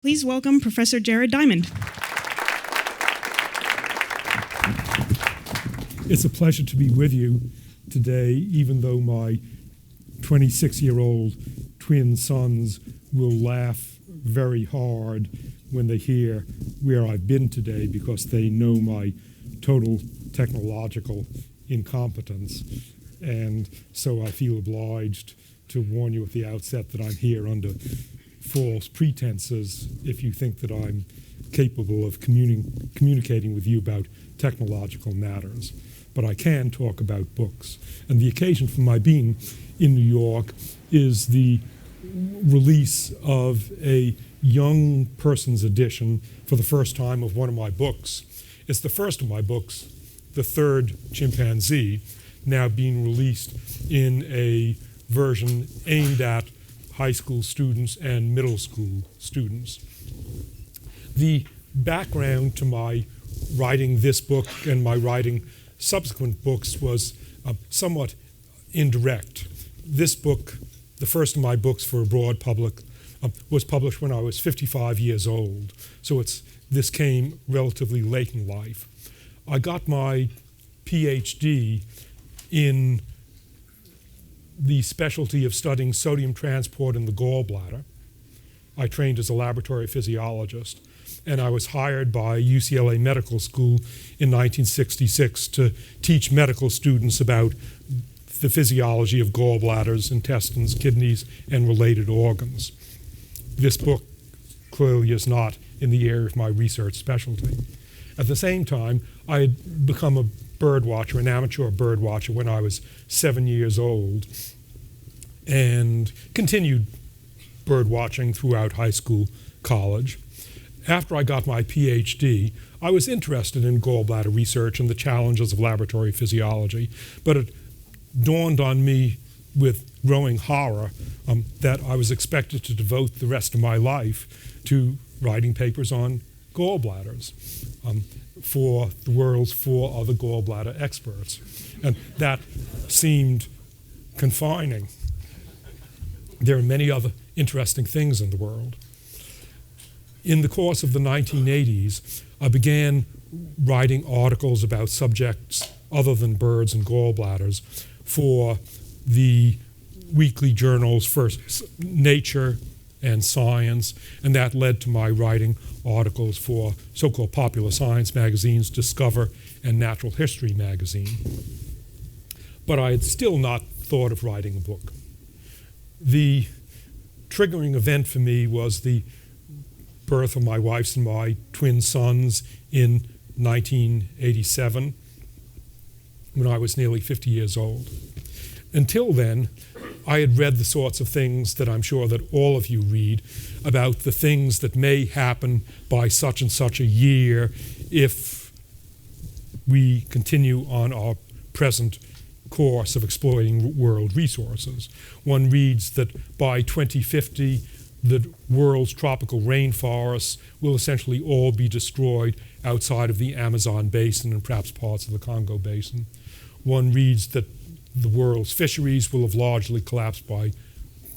Please welcome Professor Jared Diamond. It's a pleasure to be with you today, even though my 26-year-old twin sons will laugh very hard when they hear where I've been today, because they know my total technological incompetence. And so I feel obliged to warn you at the outset that I'm here under false pretenses if you think that I'm capable of communicating with you about technological matters. But I can talk about books. And the occasion for my being in New York is the release of a young person's edition for the first time of one of my books. It's the first of my books, The Third Chimpanzee, now being released in a version aimed at high school students and middle school students. The background to my writing this book and my writing subsequent books was somewhat indirect. This book, the first of my books for a broad public, was published when I was 55 years old. So this came relatively late in life. I got my PhD in the specialty of studying sodium transport in the gallbladder. I trained as a laboratory physiologist, and I was hired by UCLA Medical School in 1966 to teach medical students about the physiology of gallbladders, intestines, kidneys, and related organs. This book clearly is not in the area of my research specialty. At the same time, I had become a bird watcher, an amateur bird watcher, when I was 7 years old, and continued bird watching throughout high school, college. After I got my PhD, I was interested in gallbladder research and the challenges of laboratory physiology, but it dawned on me with growing horror that I was expected to devote the rest of my life to writing papers on gallbladders for the world's 4 other gallbladder experts. And that seemed confining. There are many other interesting things in the world. In the course of the 1980s, I began writing articles about subjects other than birds and gallbladders for the weekly journals, first Nature and Science, and that led to my writing articles for so-called popular science magazines, Discover and Natural History magazine. But I had still not thought of writing a book. The triggering event for me was the birth of my wife's and my twin sons in 1987, when I was nearly 50 years old. Until then, I had read the sorts of things that I'm sure that all of you read about the things that may happen by such and such a year if we continue on our present course of exploiting world resources. One reads that by 2050, the world's tropical rainforests will essentially all be destroyed outside of the Amazon basin and perhaps parts of the Congo basin. One reads that the world's fisheries will have largely collapsed by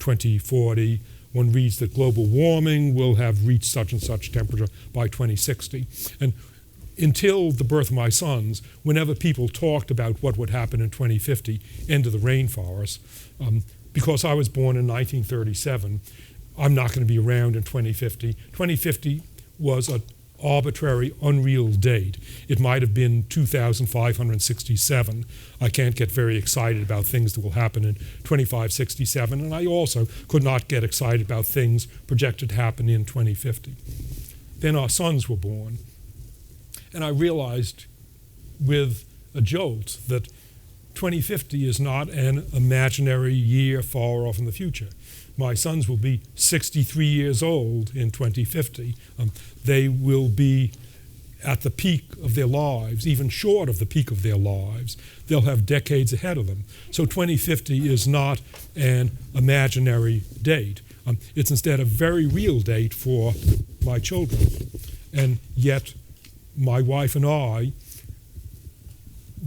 2040. One reads that global warming will have reached such and such temperature by 2060. And until the birth of my sons, whenever people talked about what would happen in 2050, end of the rainforest, because I was born in 1937, I'm not going to be around in 2050. 2050 was an arbitrary, unreal date. It might have been 2,567. I can't get very excited about things that will happen in 2567, and I also could not get excited about things projected to happen in 2050. Then our sons were born, and I realized with a jolt that 2050 is not an imaginary year far off in the future. My sons will be 63 years old in 2050. They will be at the peak of their lives, even short of the peak of their lives. They'll have decades ahead of them. So 2050 is not an imaginary date. It's instead a very real date for my children. And yet, my wife and I,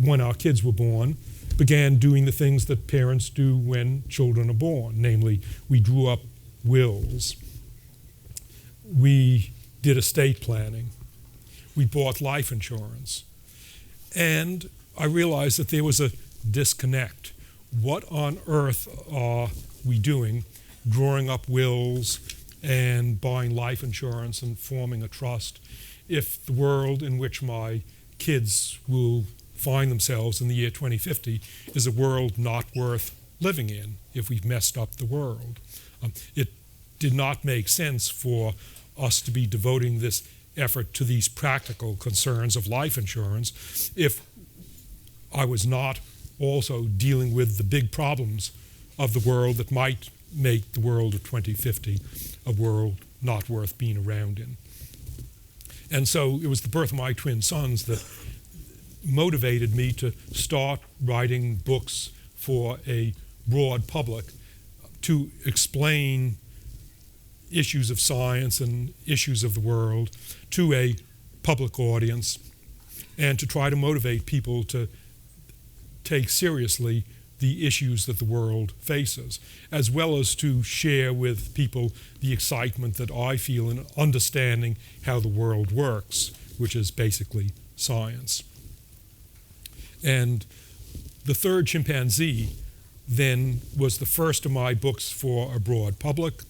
when our kids were born, began doing the things that parents do when children are born. Namely, we drew up wills. we did estate planning. We bought life insurance. And I realized that there was a disconnect. What on earth are we doing drawing up wills and buying life insurance and forming a trust if the world in which my kids will find themselves in the year 2050 is a world not worth living in if we've messed up the world? It did not make sense for us to be devoting this effort to these practical concerns of life insurance if I was not also dealing with the big problems of the world that might make the world of 2050 a world not worth being around in. And so it was the birth of my twin sons that motivated me to start writing books for a broad public to explain issues of science and issues of the world to a public audience, and to try to motivate people to take seriously the issues that the world faces, as well as to share with people the excitement that I feel in understanding how the world works, which is basically science. And The Third Chimpanzee then was the first of my books for a broad public.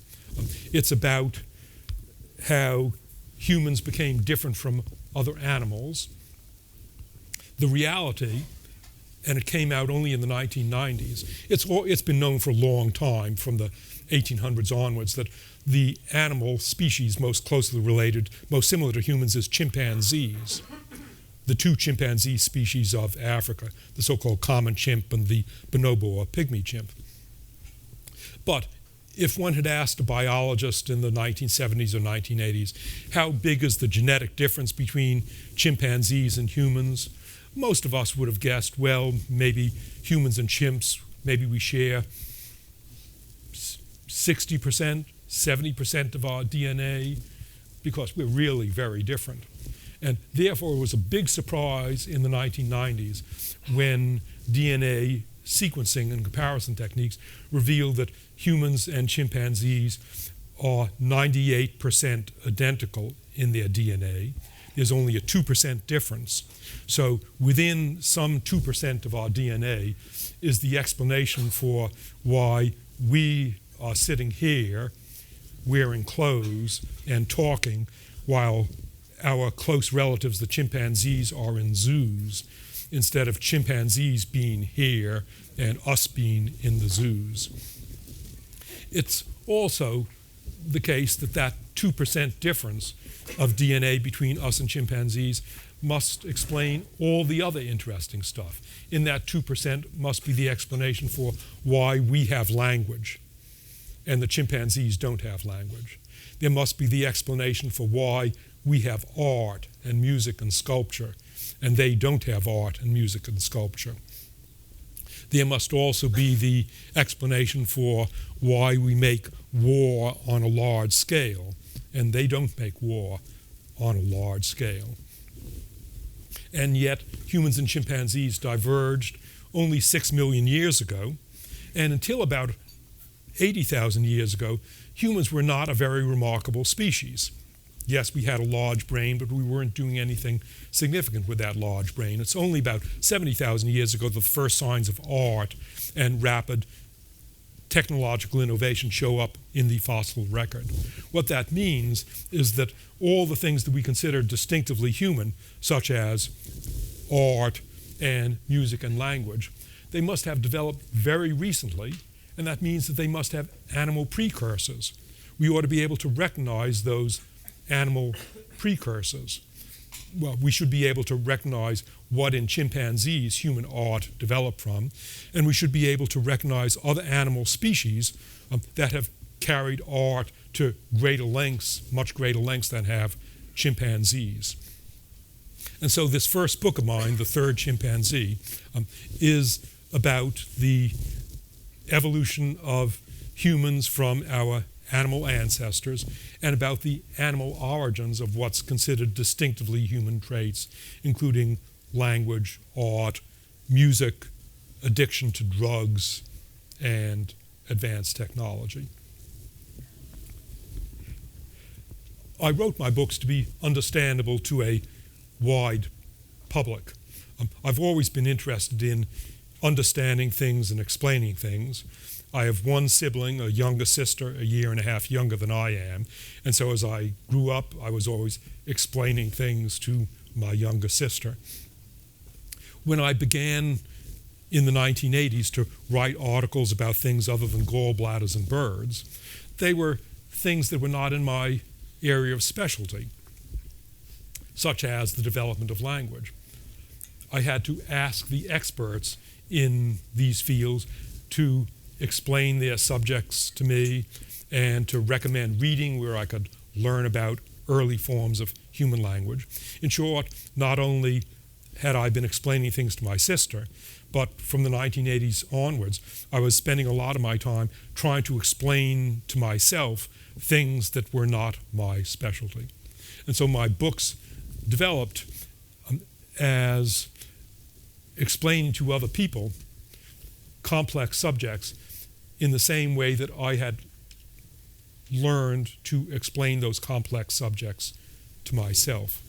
It's about how humans became different from other animals. The reality, and it came out only in the 1990s, it's been known for a long time, from the 1800s onwards, that the animal species most closely related, most similar to humans, is chimpanzees. The two chimpanzee species of Africa, the so-called common chimp and the bonobo or pygmy chimp. But if one had asked a biologist in the 1970s or 1980s, how big is the genetic difference between chimpanzees and humans, most of us would have guessed, well, maybe humans and chimps, maybe we share 60%, 70% of our DNA, because we're really very different. And therefore, it was a big surprise in the 1990s when DNA sequencing and comparison techniques revealed that humans and chimpanzees are 98% identical in their DNA. There's only a 2% difference. So within some 2% of our DNA is the explanation for why we are sitting here wearing clothes and talking while our close relatives, the chimpanzees, are in zoos, instead of chimpanzees being here and us being in the zoos. It's also the case that that 2% difference of DNA between us and chimpanzees must explain all the other interesting stuff. In that 2% must be the explanation for why we have language and the chimpanzees don't have language. There must be the explanation for why we have art and music and sculpture, and they don't have art and music and sculpture. There must also be the explanation for why we make war on a large scale, and they don't make war on a large scale. And yet, humans and chimpanzees diverged only 6 million years ago, and until about 80,000 years ago, humans were not a very remarkable species. Yes, we had a large brain, but we weren't doing anything significant with that large brain. It's only about 70,000 years ago that the first signs of art and rapid technological innovation show up in the fossil record. What that means is that all the things that we consider distinctively human, such as art and music and language, they must have developed very recently, and that means that they must have animal precursors. We ought to be able to recognize those animal precursors. Well, we should be able to recognize what in chimpanzees human art developed from, and we should be able to recognize other animal species that have carried art to greater lengths, much greater lengths than have chimpanzees. And so this first book of mine, The Third Chimpanzee, is about the evolution of humans from our animal ancestors, and about the animal origins of what's considered distinctively human traits, including language, art, music, addiction to drugs, and advanced technology. I wrote my books to be understandable to a wide public. I've always been interested in understanding things and explaining things. I have one sibling, a younger sister, a year and a half younger than I am. And so as I grew up, I was always explaining things to my younger sister. When I began in the 1980s to write articles about things other than gallbladders and birds, they were things that were not in my area of specialty, such as the development of language. I had to ask the experts in these fields to explain their subjects to me and to recommend reading where I could learn about early forms of human language. In short, not only had I been explaining things to my sister, but from the 1980s onwards, I was spending a lot of my time trying to explain to myself things that were not my specialty. And so my books developed as explaining to other people complex subjects in the same way that I had learned to explain those complex subjects to myself.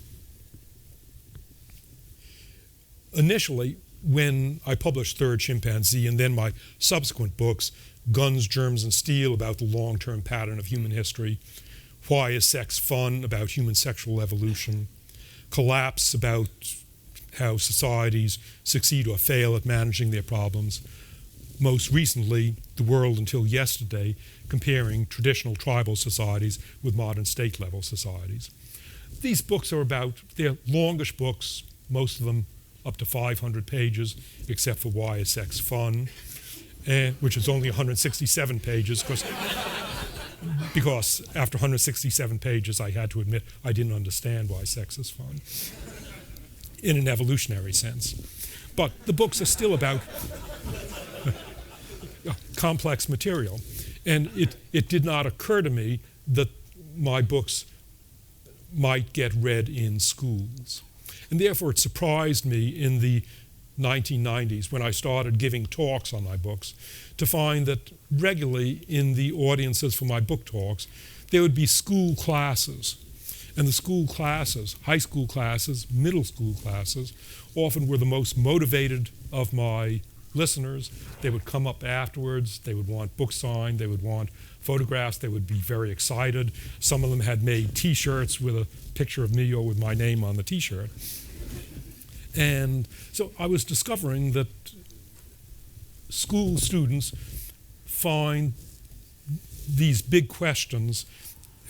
Initially, when I published Third Chimpanzee and then my subsequent books, Guns, Germs, and Steel, about the long-term pattern of human history, Why is Sex Fun, about human sexual evolution, Collapse, about how societies succeed or fail at managing their problems, most recently, The World Until Yesterday, comparing traditional tribal societies with modern state-level societies. These books are they're longish books, most of them up to 500 pages, except for Why is Sex Fun, which is only 167 pages, because after 167 pages, I had to admit I didn't understand why sex is fun, in an evolutionary sense. But the books are still about complex material. And it did not occur to me that my books might get read in schools. And therefore it surprised me in the 1990s when I started giving talks on my books to find that regularly in the audiences for my book talks, there would be school classes. And the school classes, high school classes, middle school classes, often were the most motivated of my listeners. They would come up afterwards, they would want books signed, they would want photographs, they would be very excited. Some of them had made t-shirts with a picture of me or with my name on the t-shirt. And so I was discovering that school students find these big questions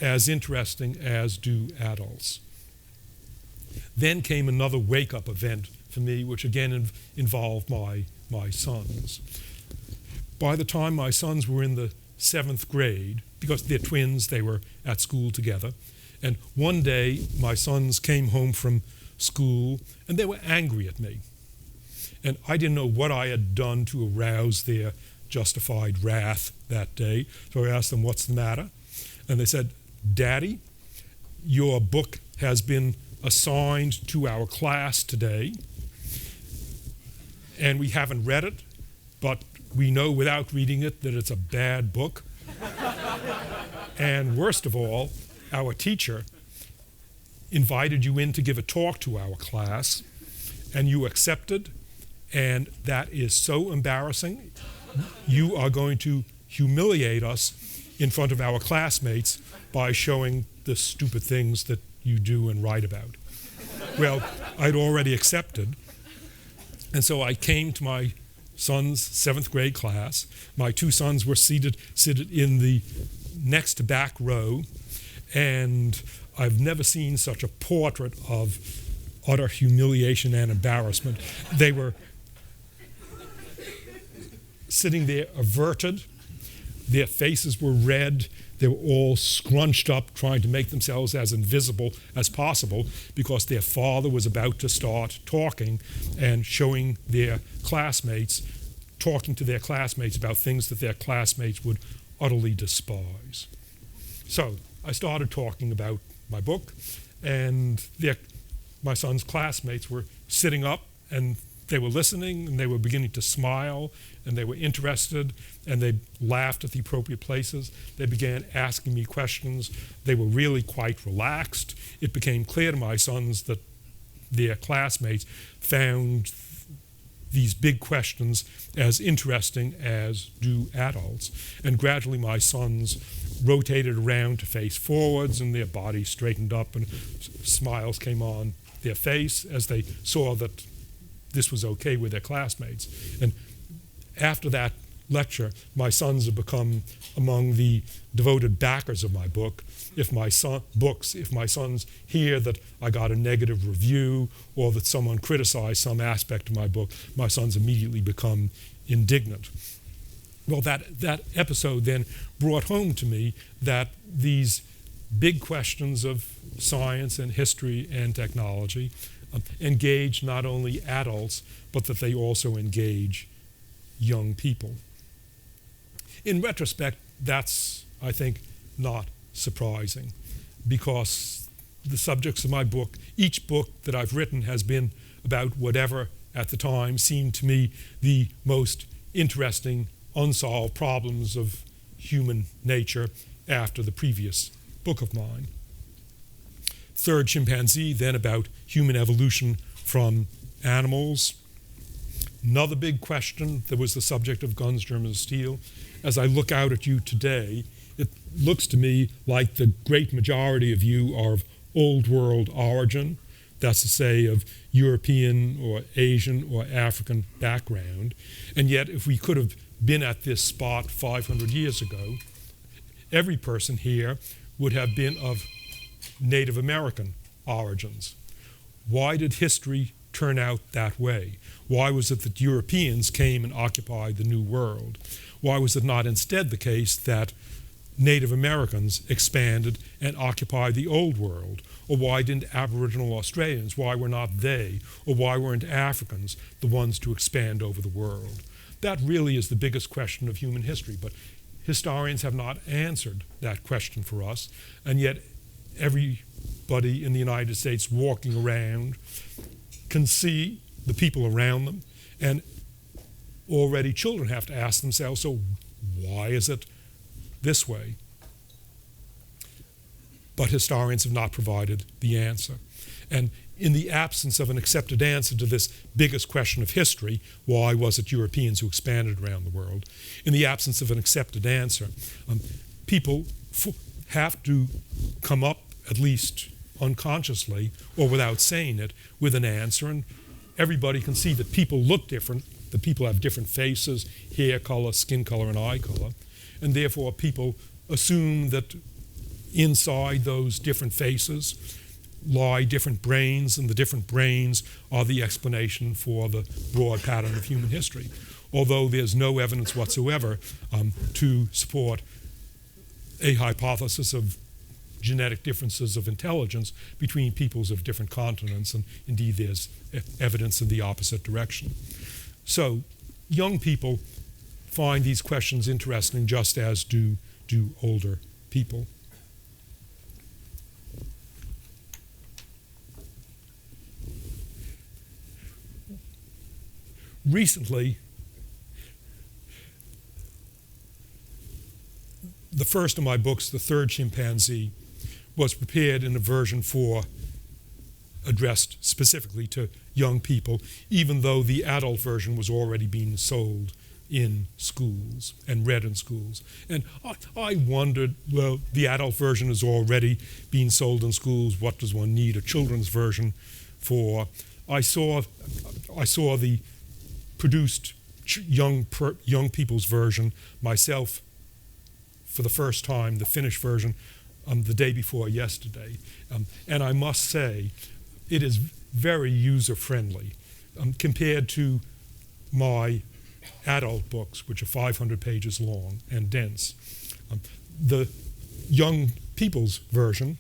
as interesting as do adults. Then came another wake-up event for me, which again involved my sons. By the time my sons were in the 7th grade, because they're twins, they were at school together, and one day my sons came home from school and they were angry at me. And I didn't know what I had done to arouse their justified wrath that day, so I asked them, "What's the matter?" And they said, "Daddy, your book has been assigned to our class today, and we haven't read it, but we know without reading it that it's a bad book. And worst of all, our teacher invited you in to give a talk to our class, and you accepted, and that is so embarrassing. You are going to humiliate us in front of our classmates by showing the stupid things that you do and write about." Well, I'd already accepted. And so I came to my son's 7th grade class. My 2 sons were seated in the next back row, and I've never seen such a portrait of utter humiliation and embarrassment. They were sitting there averted. Their faces were red. They were all scrunched up, trying to make themselves as invisible as possible because their father was about to start talking and showing their classmates, talking to their classmates about things that their classmates would utterly despise. So I started talking about my book, and my son's classmates were sitting up and they were listening, and they were beginning to smile, and they were interested, and they laughed at the appropriate places. They began asking me questions. They were really quite relaxed. It became clear to my sons that their classmates found these big questions as interesting as do adults. And gradually my sons rotated around to face forwards, and their bodies straightened up, and smiles came on their face as they saw that this was okay with their classmates. And after that lecture, my sons have become among the devoted backers of my book. If my sons hear that I got a negative review or that someone criticized some aspect of my book, my sons immediately become indignant. Well, that episode then brought home to me that these big questions of science and history and technology engage not only adults, but that they also engage young people. In retrospect, that's, I think, not surprising, because the subjects of my book, each book that I've written has been about whatever at the time seemed to me the most interesting unsolved problems of human nature after the previous book of mine. Third Chimpanzee, then about human evolution from animals. Another big question that was the subject of Guns, Germs, Steel. As I look out at you today, it looks to me like the great majority of you are of Old World origin, that's to say of European or Asian or African background. And yet, if we could have been at this spot 500 years ago, every person here would have been of Native American origins. Why did history turn out that way? Why was it that Europeans came and occupied the New World? Why was it not instead the case that Native Americans expanded and occupied the Old World? Or why didn't Aboriginal Australians, why were not they, or why weren't Africans the ones to expand over the world? That really is the biggest question of human history, but historians have not answered that question for us, and yet everybody in the United States walking around can see the people around them, and already children have to ask themselves, so why is it this way? But historians have not provided the answer. And in the absence of an accepted answer to this biggest question of history, why was it Europeans who expanded around the world? In the absence of an accepted answer, people have to come up, at least unconsciously or without saying it, with an answer. And everybody can see that people look different, that people have different faces, hair color, skin color, and eye color. And therefore people assume that inside those different faces lie different brains, and the different brains are the explanation for the broad pattern of human history, although there's no evidence whatsoever to support a hypothesis of genetic differences of intelligence between peoples of different continents, and indeed there's evidence in the opposite direction. So young people find these questions interesting just as do older people. Recently, the first of my books, The Third Chimpanzee, was prepared in a version addressed specifically to young people, even though the adult version was already being sold in schools and read in schools. And I wondered, well, the adult version is already being sold in schools. What does one need a children's version for? I saw the produced young people's version myself for the first time, the finished version, the day before yesterday. And I must say, it is very user-friendly compared to my adult books, which are 500 pages long and dense. The young people's version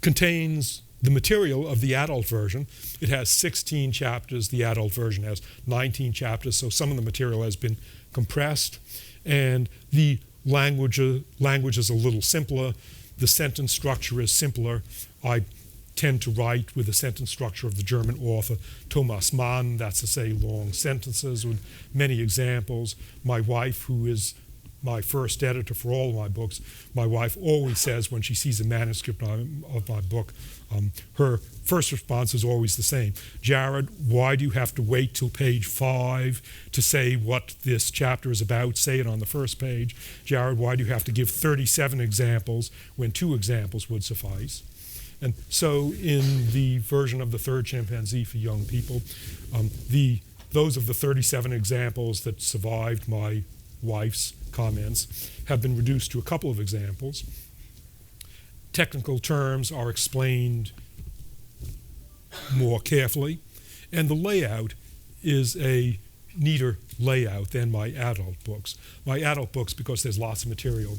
contains the material of the adult version. It has 16 chapters. The adult version has 19 chapters, so some of the material has been compressed. And the language is a little simpler. The sentence structure is simpler. I tend to write with the sentence structure of the German author Thomas Mann, that's to say long sentences with many examples. My wife, who is my first editor for all of my books, my wife always says when she sees a manuscript of my book, her first response is always the same. Jared, why do you have to wait till page 5 to say what this chapter is about? Say it on the first page. Jared, why do you have to give 37 examples when 2 examples would suffice? And so in the version of The Third Chimpanzee for Young People, those of the 37 examples that survived my wife's comments have been reduced to a couple of examples. Technical terms are explained more carefully, and the layout is a neater layout than my adult books. My adult books, because there's lots of material,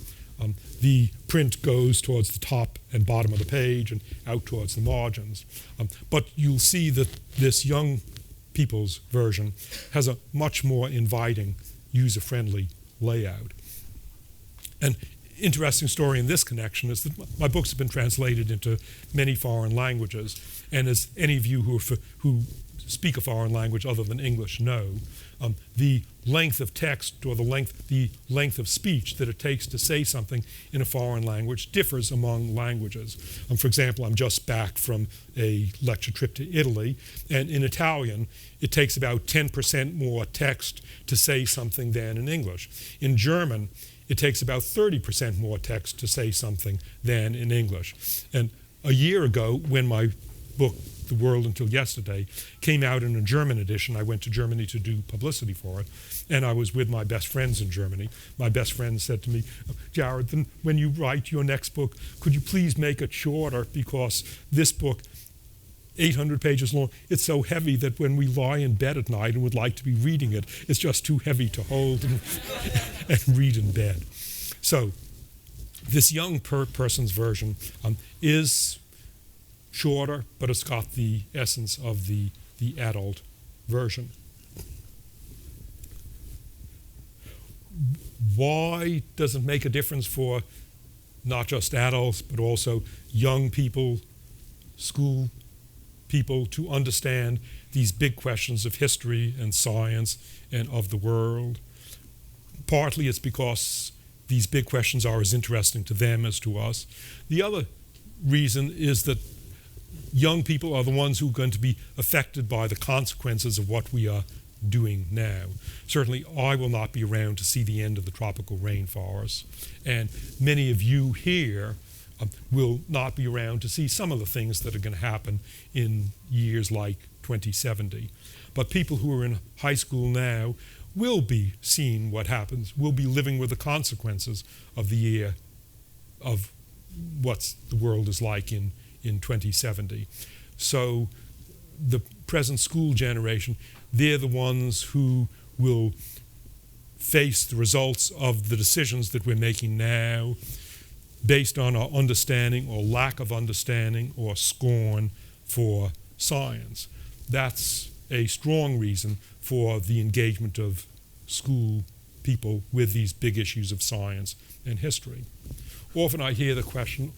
the print goes towards the top and bottom of the page and out towards the margins. But you'll see that this young people's version has a much more inviting, user-friendly layout. An interesting story in this connection is that my books have been translated into many foreign languages, and as any of you who speak a foreign language other than English know, the length of text or the length of speech that it takes to say something in a foreign language differs among languages. For example, I'm just back from a lecture trip to Italy, and in Italian, it takes about 10% more text to say something than in English. In German, it takes about 30% more text to say something than in English. And a year ago, when my book, The World Until Yesterday, came out in a German edition, I went to Germany to do publicity for it, and I was with my best friends in Germany. My best friend said to me, Jared, then when you write your next book, could you please make it shorter, because this book, 800 pages long, it's so heavy that when we lie in bed at night and would like to be reading it, it's just too heavy to hold and read in bed. So this young person's version is shorter, but it's got the essence of the adult version. Why does it make a difference for not just adults, but also young people, school people, to understand these big questions of history and science and of the world? Partly it's because these big questions are as interesting to them as to us. The other reason is that young people are the ones who are going to be affected by the consequences of what we are doing now. Certainly, I will not be around to see the end of the tropical rainforests, and many of you here will not be around to see some of the things that are going to happen in years like 2070. But people who are in high school now will be seeing what happens, will be living with the consequences of the year of what the world is like in 2070. So the present school generation, they're the ones who will face the results of the decisions that we're making now based on our understanding or lack of understanding or scorn for science. That's a strong reason for the engagement of school people with these big issues of science and history. Often I hear the question,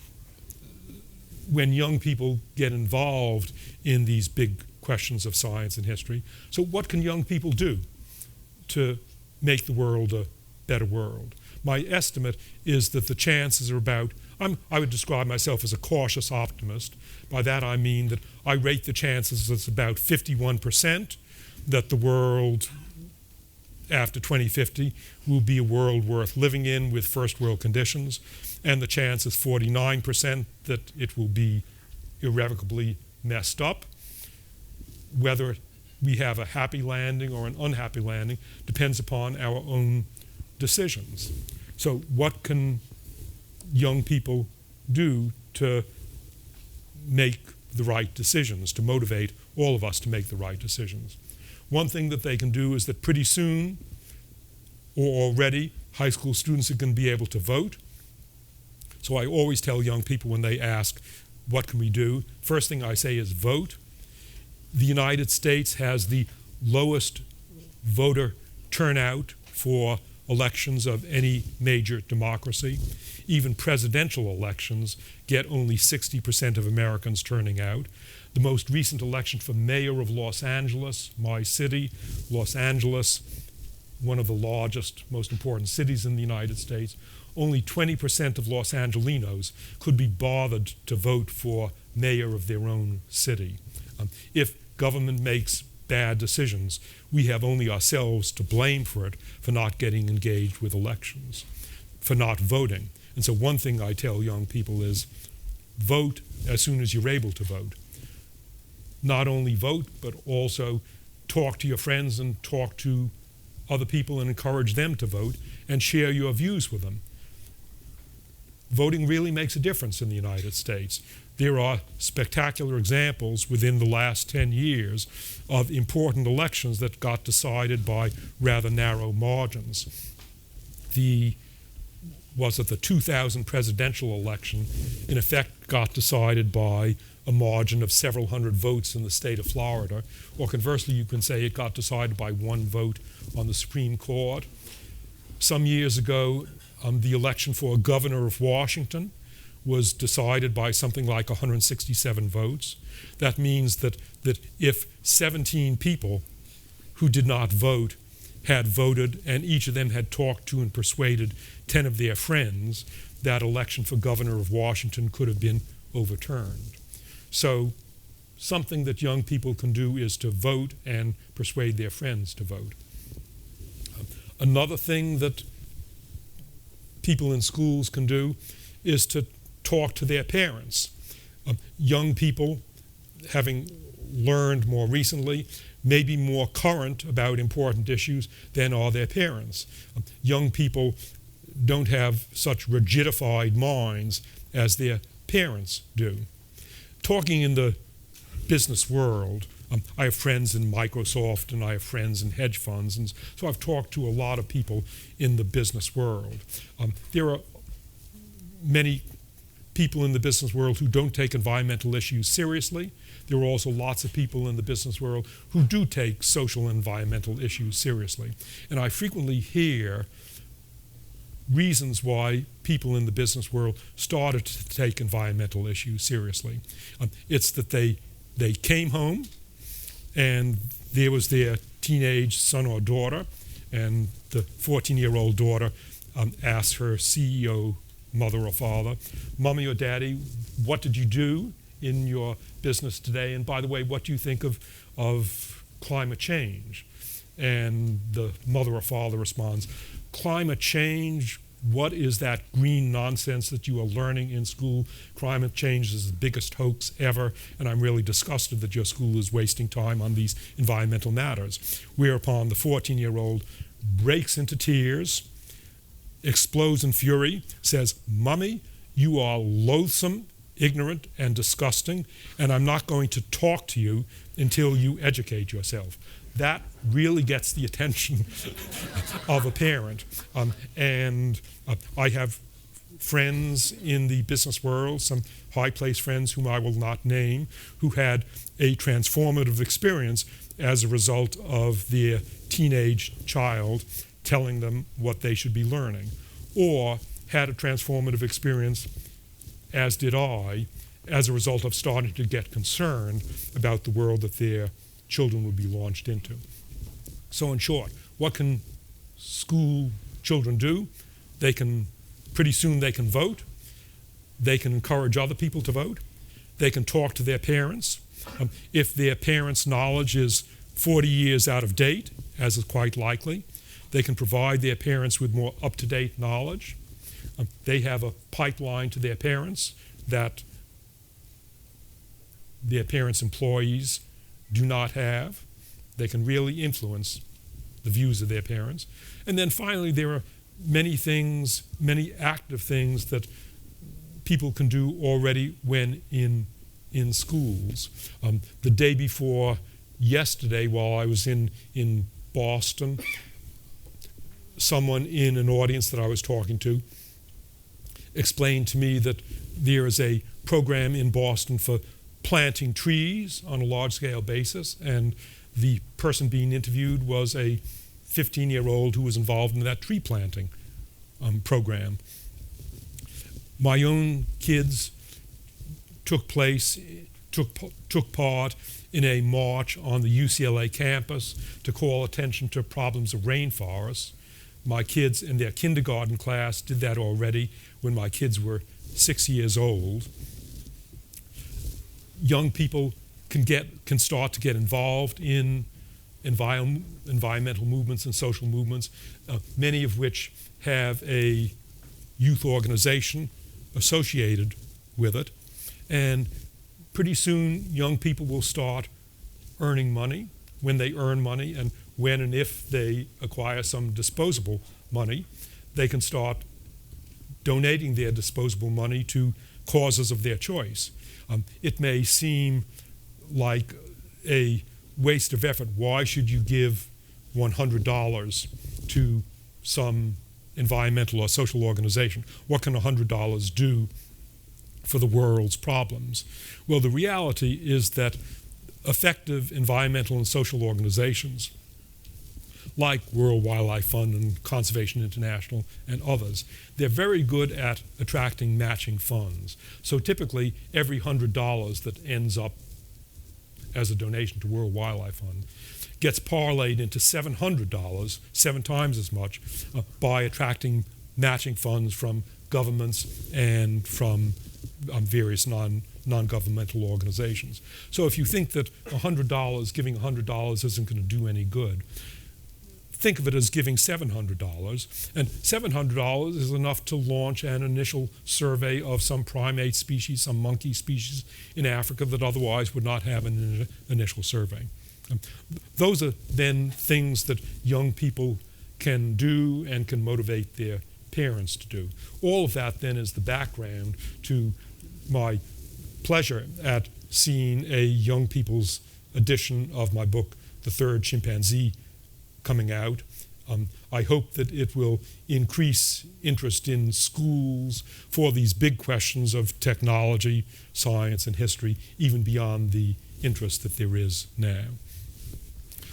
when young people get involved in these big questions of science and history, so what can young people do to make the world a better world? My estimate is that the chances are about, I would describe myself as a cautious optimist. By that I mean that I rate the chances as about 51% that the world after 2050 will be a world worth living in with first world conditions, and the chance is 49% that it will be irrevocably messed up. Whether we have a happy landing or an unhappy landing depends upon our own decisions. So what can young people do to make the right decisions, to motivate all of us to make the right decisions? One thing that they can do is that pretty soon, or already, high school students are going to be able to vote. So I always tell young people when they ask, what can we do? First thing I say is vote. The United States has the lowest voter turnout for elections of any major democracy. Even presidential elections get only 60% of Americans turning out. The most recent election for mayor of Los Angeles, my city, Los Angeles, one of the largest, most important cities in the United States, only 20% of Los Angelinos could be bothered to vote for mayor of their own city. If government makes bad decisions, we have only ourselves to blame for it, for not getting engaged with elections, for not voting. And so one thing I tell young people is vote as soon as you're able to vote. Not only vote, but also talk to your friends and talk to other people and encourage them to vote and share your views with them. Voting really makes a difference in the United States. There are spectacular examples within the last 10 years of important elections that got decided by rather narrow margins. The 2000 presidential election, in effect, got decided by a margin of several hundred votes in the state of Florida, or conversely, you can say it got decided by one vote on the Supreme Court. Some years ago, the election for a governor of Washington was decided by something like 167 votes. That means that if 17 people who did not vote had voted and each of them had talked to and persuaded 10 of their friends, that election for governor of Washington could have been overturned. So something that young people can do is to vote and persuade their friends to vote. Another thing that people in schools can do is to talk to their parents. Young people, having learned more recently, may be more current about important issues than are their parents. Young people don't have such rigidified minds as their parents do. Talking in the business world, I have friends in Microsoft and I have friends in hedge funds, and so I've talked to a lot of people in the business world. There are many people in the business world who don't take environmental issues seriously. There are also lots of people in the business world who do take social and environmental issues seriously. And I frequently hear reasons why people in the business world started to take environmental issues seriously. It's that they came home and there was their teenage son or daughter, and the 14-year-old daughter asked her CEO mother or father, "Mommy or Daddy, what did you do in your business today? And by the way, what do you think of climate change?" And the mother or father responds, "Climate change, what is that green nonsense that you are learning in school? Climate change is the biggest hoax ever, and I'm really disgusted that your school is wasting time on these environmental matters." Whereupon the 14-year-old breaks into tears, explodes in fury, says, "Mommy, you are loathsome, ignorant, and disgusting, and I'm not going to talk to you until you educate yourself." That really gets the attention of a parent. I have friends in the business world, some high-placed friends whom I will not name, who had a transformative experience as a result of their teenage child telling them what they should be learning, or had a transformative experience, as did I, as a result of starting to get concerned about the world that their children would be launched into. So in short, what can school children do? Pretty soon they can vote. They can encourage other people to vote. They can talk to their parents. If their parents' knowledge is 40 years out of date, as is quite likely, they can provide their parents with more up-to-date knowledge. They have a pipeline to their parents that their parents' employees do not have. They can really influence the views of their parents. And then finally, there are many things, many active things that people can do already when in schools. The day before yesterday, while I was in Boston, someone in an audience that I was talking to explained to me that there is a program in Boston for planting trees on a large-scale basis, and the person being interviewed was a 15-year-old who was involved in that tree planting program. My own kids took part in a march on the UCLA campus to call attention to problems of rainforests. My kids in their kindergarten class did that already when my kids were 6 years old. Young people can start to get involved in environmental movements and social movements, many of which have a youth organization associated with it. And pretty soon, young people will start earning money. When they earn money and when and if they acquire some disposable money, they can start donating their disposable money to causes of their choice. It may seem like a waste of effort. Why should you give $100 to some environmental or social organization? What can $100 do for the world's problems? Well, the reality is that effective environmental and social organizations like World Wildlife Fund and Conservation International and others, they're very good at attracting matching funds. So typically, every $100 that ends up as a donation to World Wildlife Fund gets parlayed into $700, 7 times as much, by attracting matching funds from governments and from various non-governmental organizations. So if you think that giving $100 isn't going to do any good, think of it as giving $700, and $700 is enough to launch an initial survey of some primate species, some monkey species in Africa that otherwise would not have an initial survey. Those are then things that young people can do and can motivate their parents to do. All of that then is the background to my pleasure at seeing a young people's edition of my book, The Third Chimpanzee, coming out. I hope that it will increase interest in schools for these big questions of technology, science, and history, even beyond the interest that there is now.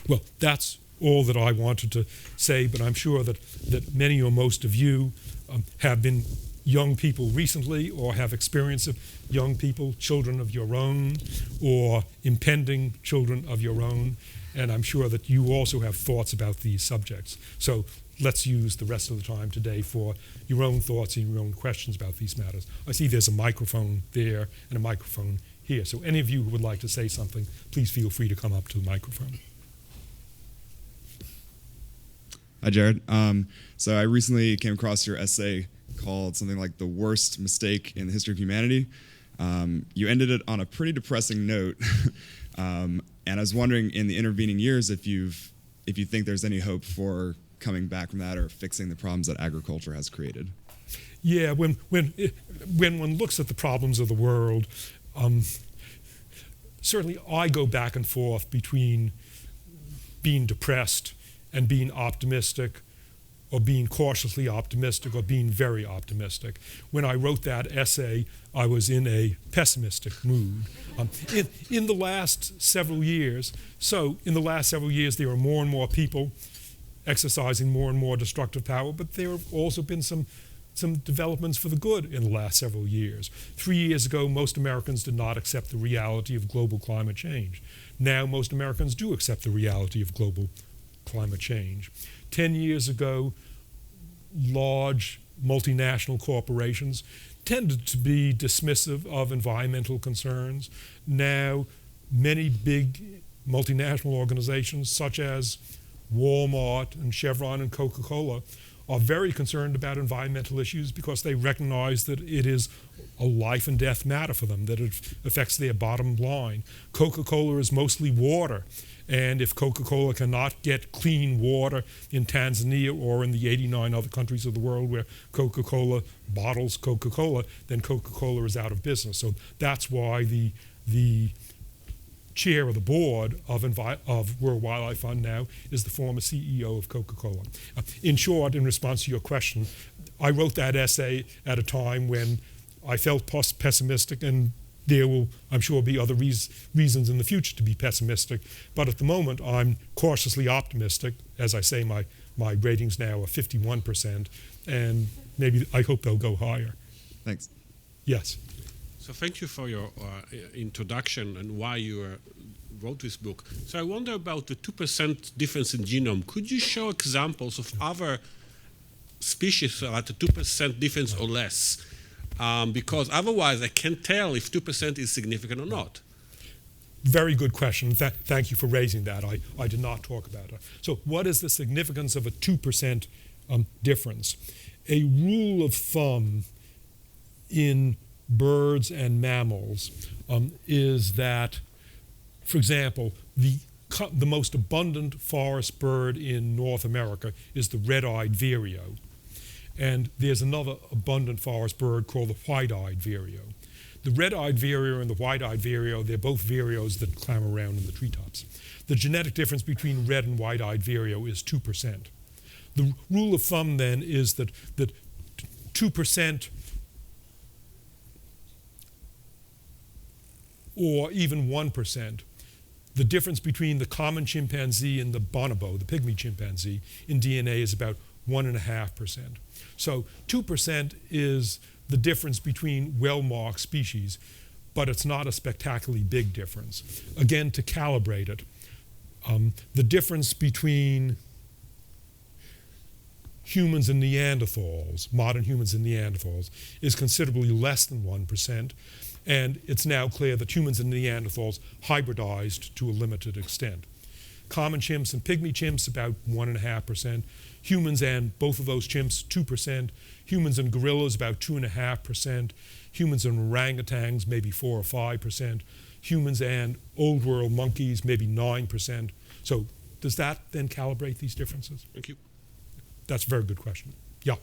Well, that's all that I wanted to say, but I'm sure that many or most of you have been young people recently or have experience of young people, children of your own, or impending children of your own. And I'm sure that you also have thoughts about these subjects. So let's use the rest of the time today for your own thoughts and your own questions about these matters. I see there's a microphone there and a microphone here. So any of you who would like to say something, please feel free to come up to the microphone. Hi, Jared. So I recently came across your essay called something like The Worst Mistake in the History of Humanity. You ended it on a pretty depressing note. And I was wondering, in the intervening years, if you think there's any hope for coming back from that or fixing the problems that agriculture has created. Yeah, when one looks at the problems of the world, certainly I go back and forth between being depressed and being optimistic, or being cautiously optimistic, or being very optimistic. When I wrote that essay, I was in a pessimistic mood. In the last several years, there are more and more people exercising more and more destructive power, but there have also been some developments for the good in the last several years. 3 years ago, most Americans did not accept the reality of global climate change. Now, most Americans do accept the reality of global climate change. 10 years ago, large multinational corporations tended to be dismissive of environmental concerns. Now, many big multinational organizations such as Walmart and Chevron and Coca-Cola are very concerned about environmental issues because they recognize that it is a life and death matter for them, that it affects their bottom line. Coca-Cola is mostly water. And if Coca-Cola cannot get clean water in Tanzania or in the 89 other countries of the world where Coca-Cola bottles Coca-Cola, then Coca-Cola is out of business. So that's why the chair of the board of World Wildlife Fund now is the former CEO of Coca-Cola. In short, in response to your question, I wrote that essay at a time when I felt pessimistic and there will, I'm sure, be other reasons in the future to be pessimistic. But at the moment, I'm cautiously optimistic. As I say, my ratings now are 51%, and maybe I hope they'll go higher. Thanks. Yes. So thank you for your introduction and why you wrote this book. So I wonder about the 2% difference in genome. Could you show examples of other species at a 2% difference or less? Because otherwise I can't tell if 2% is significant or not. Very good question. Thank you for raising that. I did not talk about it. So what is the significance of a 2% difference? A rule of thumb in birds and mammals is that, for example, the most abundant forest bird in North America is the red-eyed vireo. And there's another abundant forest bird called the white-eyed vireo. The red-eyed vireo and the white-eyed vireo, they're both vireos that climb around in the treetops. The genetic difference between red and white-eyed vireo is 2%. The rule of thumb then is that 2% or even 1%, the difference between the common chimpanzee and the bonobo, the pygmy chimpanzee, in DNA is about 1.5%. So 2% is the difference between well-marked species, but it's not a spectacularly big difference. Again, to calibrate it, the difference between humans and Neanderthals, modern humans and Neanderthals, is considerably less than 1%. And it's now clear that humans and Neanderthals hybridized to a limited extent. Common chimps and pygmy chimps, about 1.5%. Humans and both of those chimps, 2%. Humans and gorillas, about 2.5%. Humans and orangutans, maybe 4 or 5%. Humans and old world monkeys, maybe 9%. So does that then calibrate these differences? Thank you. That's a very good question. Yeah.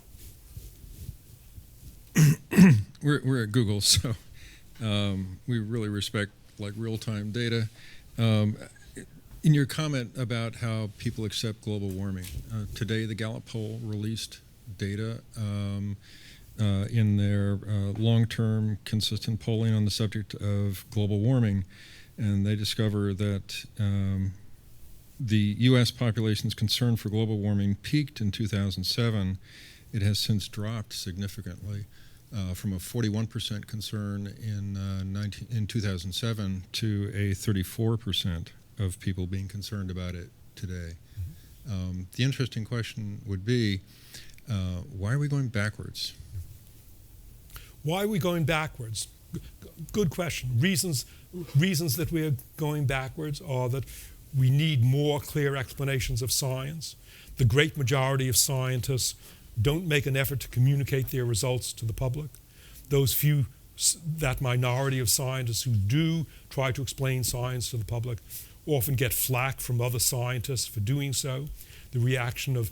We're at Google, so we really respect like real-time data. In your comment about how people accept global warming, today the Gallup poll released data in their long-term consistent polling on the subject of global warming, and they discover that the U.S. population's concern for global warming peaked in 2007. It has since dropped significantly from a 41% concern in 2007 to a 34% of people being concerned about it today. The interesting question would be, why are we going backwards? Why are we going backwards? Good question. Reasons that we're going backwards are that we need more clear explanations of science. The great majority of scientists don't make an effort to communicate their results to the public. Those few, that minority of scientists who do try to explain science to the public often get flack from other scientists for doing so. The reaction of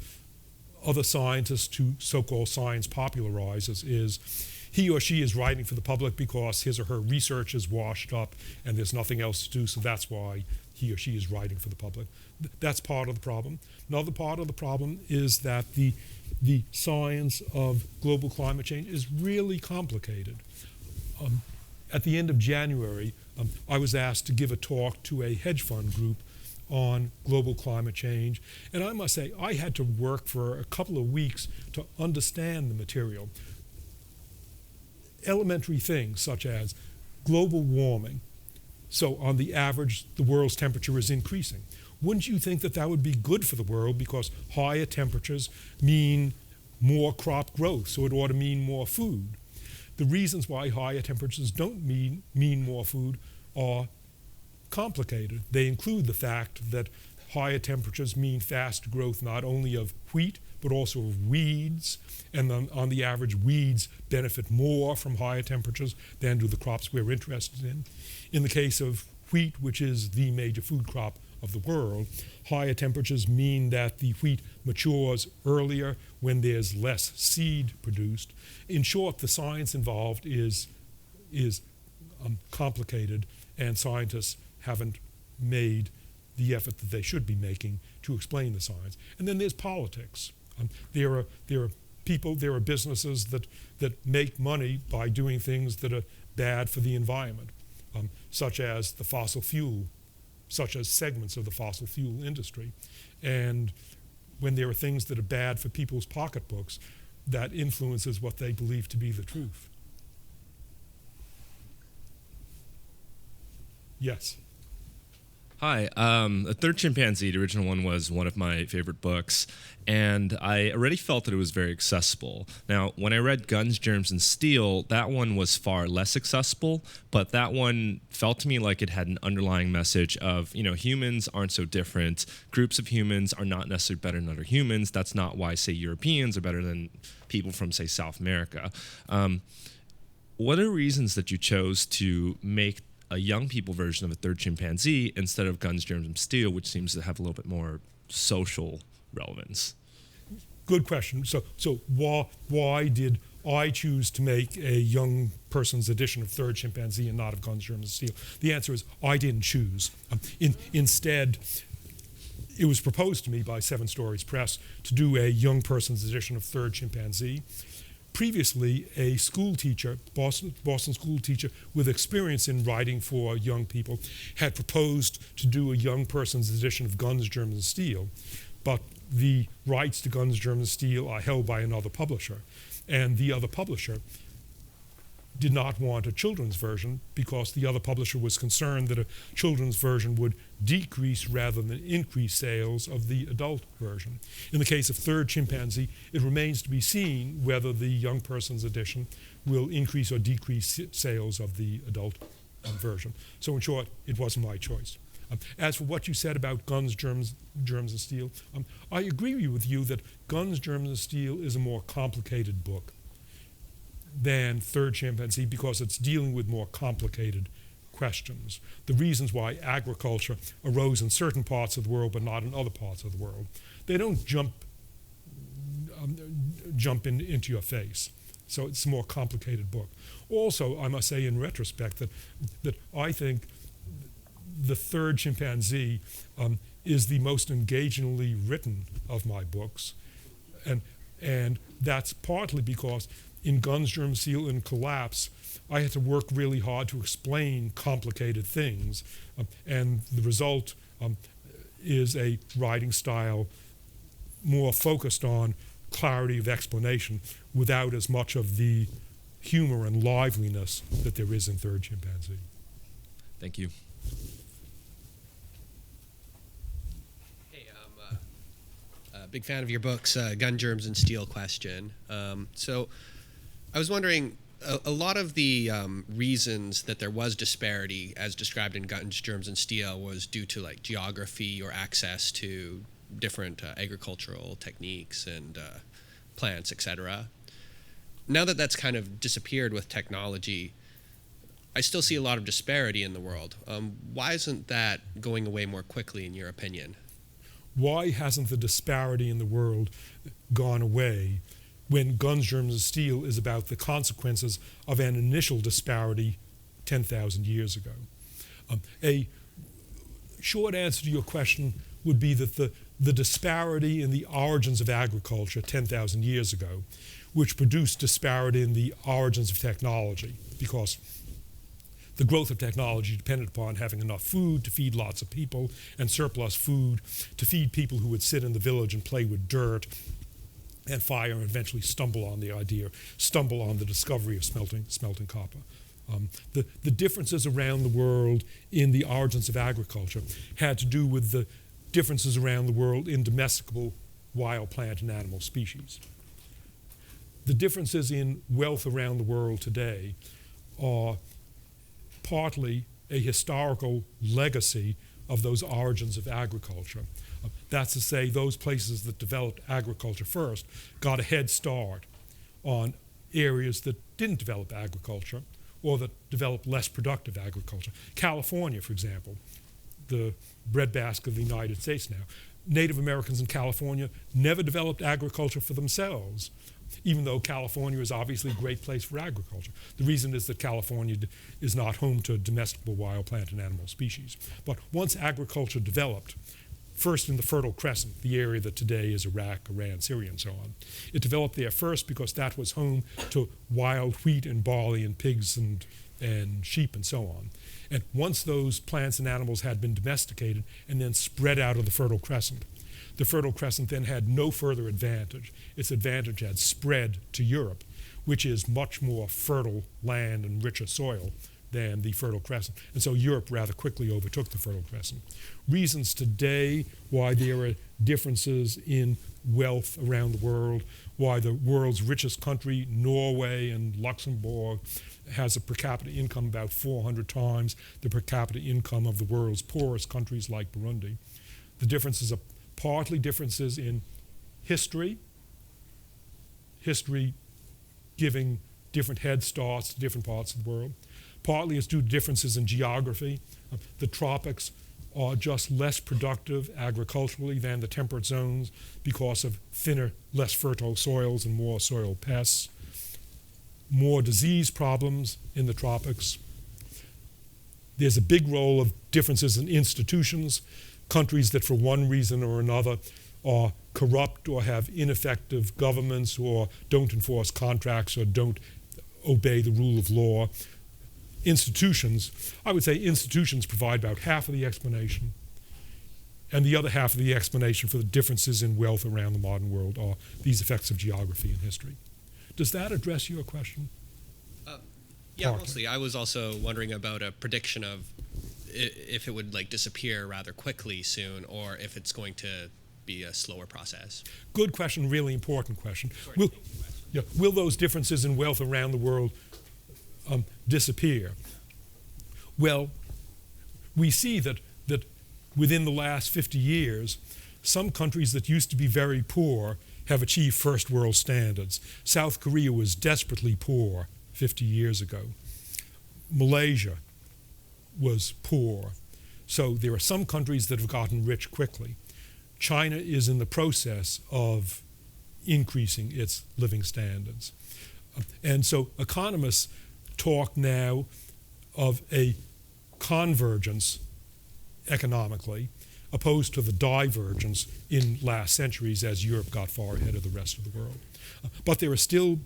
other scientists to so-called science popularizers is he or she is writing for the public because his or her research is washed up and there's nothing else to do, so that's why he or she is writing for the public. That's part of the problem. Another part of the problem is that the science of global climate change is really complicated. At the end of January, I was asked to give a talk to a hedge fund group on global climate change, and I must say I had to work for a couple of weeks to understand the material. Elementary things such as global warming. So on the average, the world's temperature is increasing. Wouldn't you think that that would be good for the world because higher temperatures mean more crop growth, so it ought to mean more food? The reasons why higher temperatures don't mean more food are complicated. They include the fact that higher temperatures mean faster growth not only of wheat, but also of weeds. And then on the average, weeds benefit more from higher temperatures than do the crops we're interested in. In the case of wheat, which is the major food crop of the world, higher temperatures mean that the wheat matures earlier when there's less seed produced. In short, the science involved is complicated, and scientists haven't made the effort that they should be making to explain the science. And then there's politics. There are people, there are businesses that make money by doing things that are bad for the environment. such as the fossil fuel, such as segments of the fossil fuel industry. And when there are things that are bad for people's pocketbooks, that influences what they believe to be the truth. Yes. Hi, The Third Chimpanzee, the original one, was one of my favorite books, and I already felt that it was very accessible. Now, when I read Guns, Germs, and Steel, that one was far less accessible, but that one felt to me like it had an underlying message of, humans aren't so different. Groups of humans are not necessarily better than other humans. That's not why, say, Europeans are better than people from, say, South America. What are reasons that you chose to make a young people version of A Third Chimpanzee instead of Guns, Germs, and Steel, which seems to have a little bit more social relevance? Good question. So why did I choose to make a young person's edition of Third Chimpanzee and not of Guns, Germs, and Steel? The answer is I didn't choose. Instead, it was proposed to me by Seven Stories Press to do a young person's edition of Third Chimpanzee. Previously, a school teacher, Boston school teacher with experience in writing for young people, had proposed to do a young person's edition of Guns, Germs, and Steel, but the rights to Guns, Germs, and Steel are held by another publisher, and the other publisher did not want a children's version because the other publisher was concerned that a children's version would decrease rather than increase sales of the adult version. In the case of Third Chimpanzee, it remains to be seen whether the young person's edition will increase or decrease sales of the adult version. So in short, it wasn't my choice. As for what you said about Guns, Germs, and Steel, I agree with you that Guns, Germs, and Steel is a more complicated book than Third Chimpanzee because it's dealing with more complicated questions. The reasons why agriculture arose in certain parts of the world but not in other parts of the world. They don't jump into your face. So it's a more complicated book. Also, I must say in retrospect that I think The Third Chimpanzee is the most engagingly written of my books. And that's partly because in Guns, Germs, Steel, and Collapse, I had to work really hard to explain complicated things. And the result is a writing style more focused on clarity of explanation without as much of the humor and liveliness that there is in Third Chimpanzee. Thank you. Hey, I'm a big fan of your books, Gun, Germs, and Steel question. So I was wondering, a lot of the reasons that there was disparity as described in Guns, Germs, and Steel was due to like geography or access to different agricultural techniques and plants, etc. Now that that's kind of disappeared with technology, I still see a lot of disparity in the world. Why isn't that going away more quickly, in your opinion? Why hasn't the disparity in the world gone away when Guns, Germs, and Steel is about the consequences of an initial disparity 10,000 years ago? A short answer to your question would be that the disparity in the origins of agriculture 10,000 years ago, which produced disparity in the origins of technology, because the growth of technology depended upon having enough food to feed lots of people and surplus food to feed people who would sit in the village and play with dirt and fire and eventually stumble on the discovery of smelting copper. The differences around the world in the origins of agriculture had to do with the differences around the world in domesticable wild plant and animal species. The differences in wealth around the world today are partly a historical legacy of those origins of agriculture. That's to say, those places that developed agriculture first got a head start on areas that didn't develop agriculture or that developed less productive agriculture. California, for example, the breadbasket of the United States now. Native Americans in California never developed agriculture for themselves, even though California is obviously a great place for agriculture. The reason is that California is not home to domesticable wild plant and animal species. But once agriculture developed, first in the Fertile Crescent, the area that today is Iraq, Iran, Syria, and so on, it developed there first because that was home to wild wheat and barley and pigs and and sheep and so on. And once those plants and animals had been domesticated and then spread out of the Fertile Crescent, the Fertile Crescent then had no further advantage. Its advantage had spread to Europe, which is much more fertile land and richer soil than the Fertile Crescent. And so Europe rather quickly overtook the Fertile Crescent. Reasons today why there are differences in wealth around the world, why the world's richest country, Norway and Luxembourg, has a per capita income about 400 times the per capita income of the world's poorest countries like Burundi. The differences are partly differences in history giving different head starts to different parts of the world. Partly it's due to differences in geography. The tropics are just less productive agriculturally than the temperate zones because of thinner, less fertile soils and more soil pests. More disease problems in the tropics. There's a big role of differences in institutions. Countries that for one reason or another are corrupt or have ineffective governments or don't enforce contracts or don't obey the rule of law. Institutions, I would say institutions provide about half of the explanation, and the other half of the explanation for the differences in wealth around the modern world are these effects of geography and history. Does that address your question? Yeah, Partly. mostly. I was also wondering about a prediction of if it would like disappear rather quickly soon, or if it's going to be a slower process. Good question, really important question. Will those differences in wealth around the world disappear? Well, we see that within the last 50 years, some countries that used to be very poor have achieved first world standards. South Korea was desperately poor 50 years ago. Malaysia was poor. So there are some countries that have gotten rich quickly. China is in the process of increasing its living standards. And so economists talk now of a convergence economically opposed to the divergence in last centuries as Europe got far ahead of the rest of the world. But there are still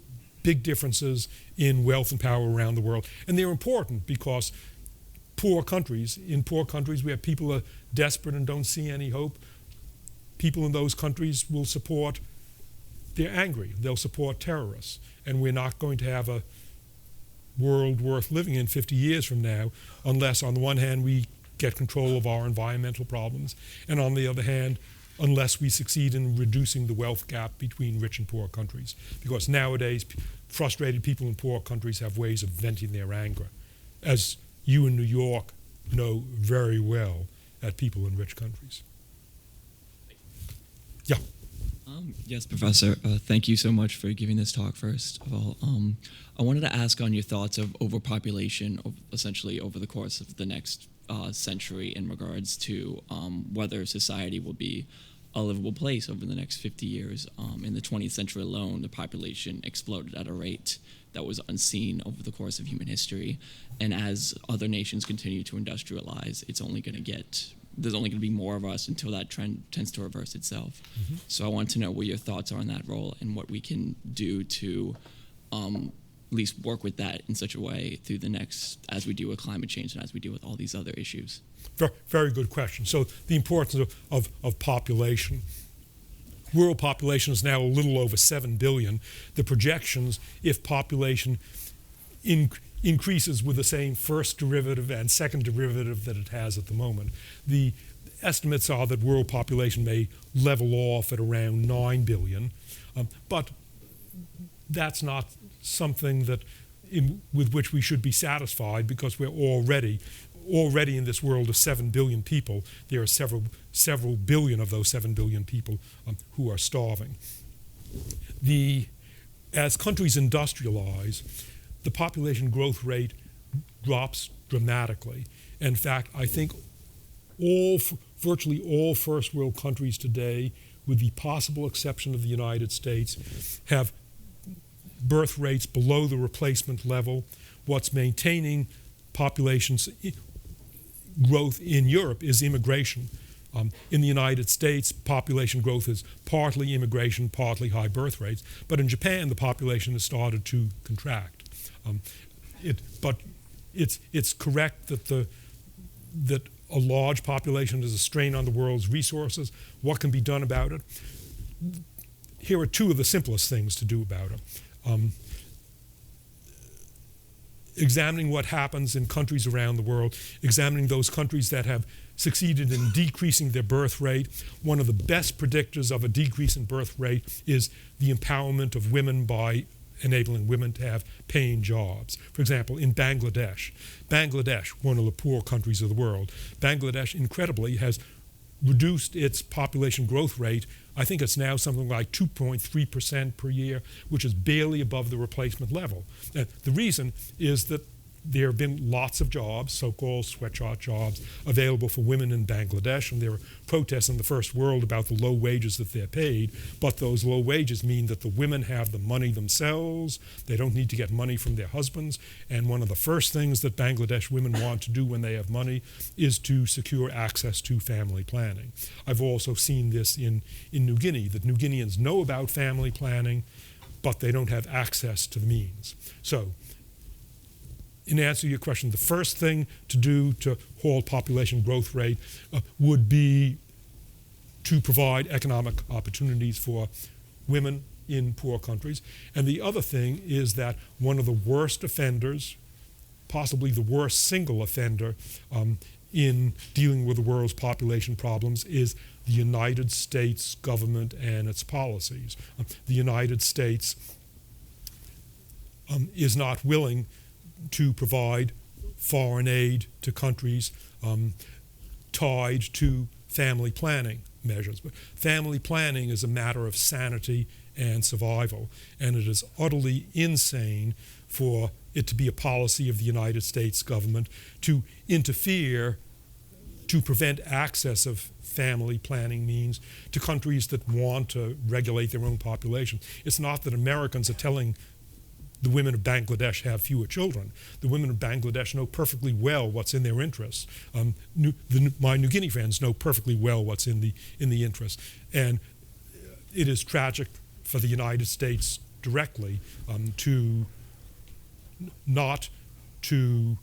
big differences in wealth and power around the world, and they're important because in poor countries where people are desperate and don't see any hope, people in those countries will support, they're angry, they'll support terrorists, and we're not going to have a world worth living in 50 years from now unless on the one hand we get control of our environmental problems, and on the other hand, unless we succeed in reducing the wealth gap between rich and poor countries. Because nowadays, frustrated people in poor countries have ways of venting their anger, as you in New York know very well at people in rich countries. Yeah. Yes, Professor. Thank you so much for giving this talk, first of all. I wanted to ask on your thoughts of overpopulation, essentially over the course of the next century, in regards to whether society will be a livable place over the next 50 years. In the 20th century alone, the population exploded at a rate that was unseen over the course of human history. And as other nations continue to industrialize, there's only going to be more of us until that trend tends to reverse itself. Mm-hmm. So I want to know what your thoughts are on that role and what we can do to at least work with that in such a way through the next, as we deal with climate change and as we deal with all these other issues. Very good question. So the importance of population. World population is now a little over 7 billion. The projections, if population increases with the same first derivative and second derivative that it has at the moment, the estimates are that world population may level off at around 9 billion. But that's not something that with which we should be satisfied, because we're already in this world of 7 billion people. There are several billion of those 7 billion people who are starving. As countries industrialize, the population growth rate drops dramatically. In fact, I think virtually all first world countries today, with the possible exception of the United States, have birth rates below the replacement level. What's maintaining populations growth in Europe is immigration. In the United States, population growth is partly immigration, partly high birth rates. But in Japan, the population has started to contract. But it's correct that a large population is a strain on the world's resources. What can be done about it? Here are two of the simplest things to do about it. Examining what happens in countries around the world, examining those countries that have succeeded in decreasing their birth rate. One of the best predictors of a decrease in birth rate is the empowerment of women by enabling women to have paying jobs. For example, in Bangladesh, one of the poor countries of the world, Bangladesh incredibly has reduced its population growth rate. I think it's now something like 2.3% per year, which is barely above the replacement level. And the reason is that there have been lots of jobs, so-called sweatshop jobs, available for women in Bangladesh, and there are protests in the first world about the low wages that they're paid, but those low wages mean that the women have the money themselves, they don't need to get money from their husbands, and one of the first things that Bangladesh women want to do when they have money is to secure access to family planning. I've also seen this in New Guinea, that New Guineans know about family planning, but they don't have access to the means. So, in answer to your question, the first thing to do to halt population growth rate would be to provide economic opportunities for women in poor countries. And the other thing is that one of the worst offenders, possibly the worst single offender in dealing with the world's population problems, is the United States government and its policies. The United States is not willing to provide foreign aid to countries tied to family planning measures. But family planning is a matter of sanity and survival, and it is utterly insane for it to be a policy of the United States government to interfere to prevent access of family planning means to countries that want to regulate their own population. It's not that Americans are telling the women of Bangladesh have fewer children. The women of Bangladesh know perfectly well what's in their interests. My New Guinea friends know perfectly well what's in the interest. And it is tragic for the United States directly to not to